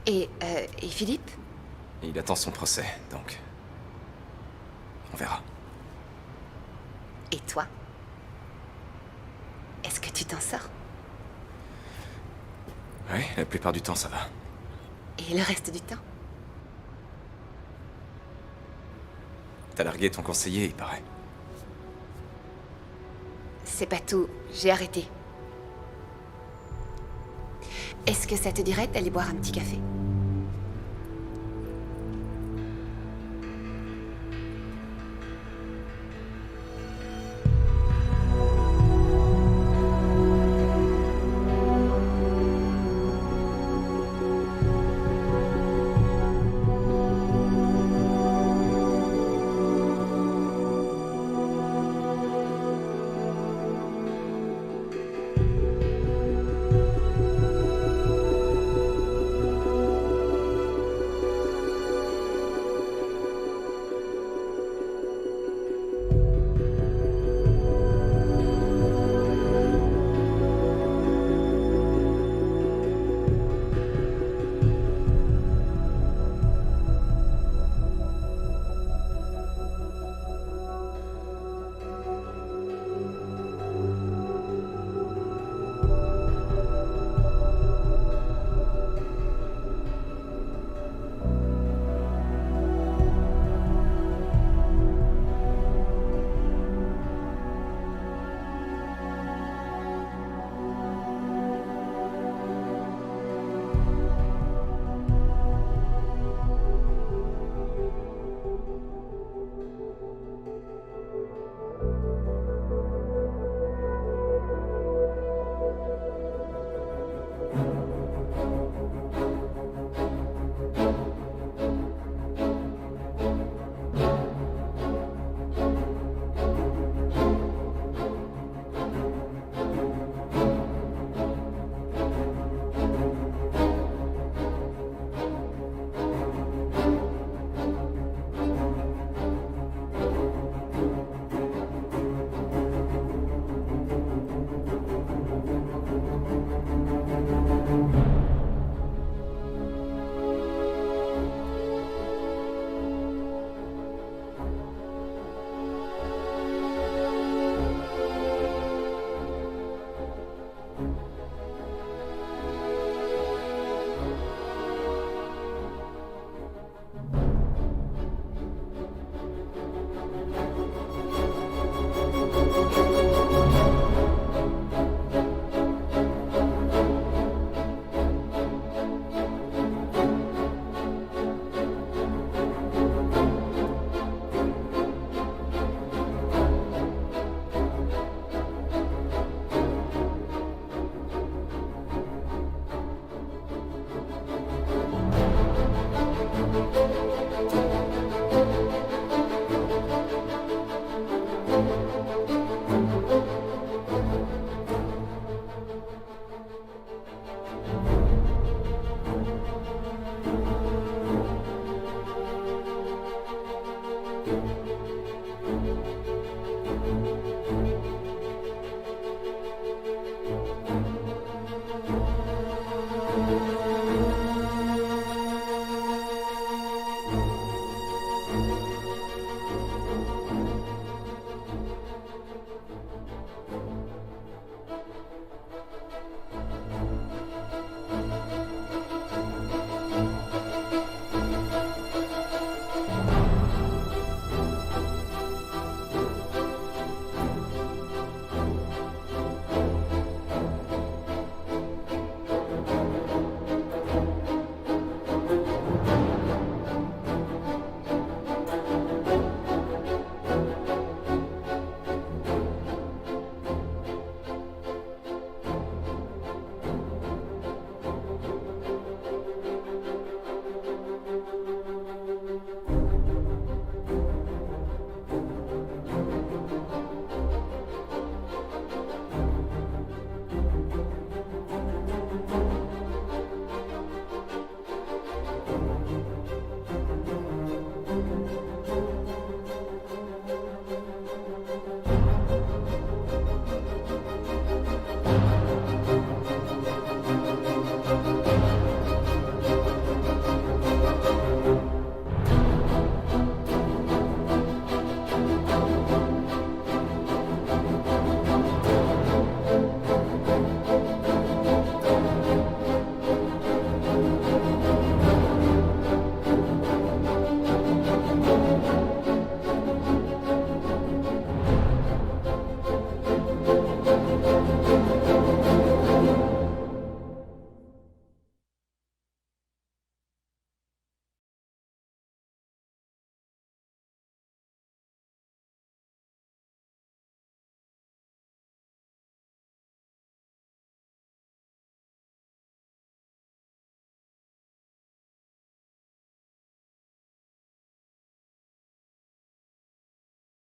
Et Philippe? Il attend son procès, donc... On verra. Et toi? Est-ce que tu t'en sors? Oui, la plupart du temps, ça va. Et le reste du temps? T'as largué ton conseiller, il paraît. C'est pas tout, j'ai arrêté. Est-ce que ça te dirait d'aller boire un petit café?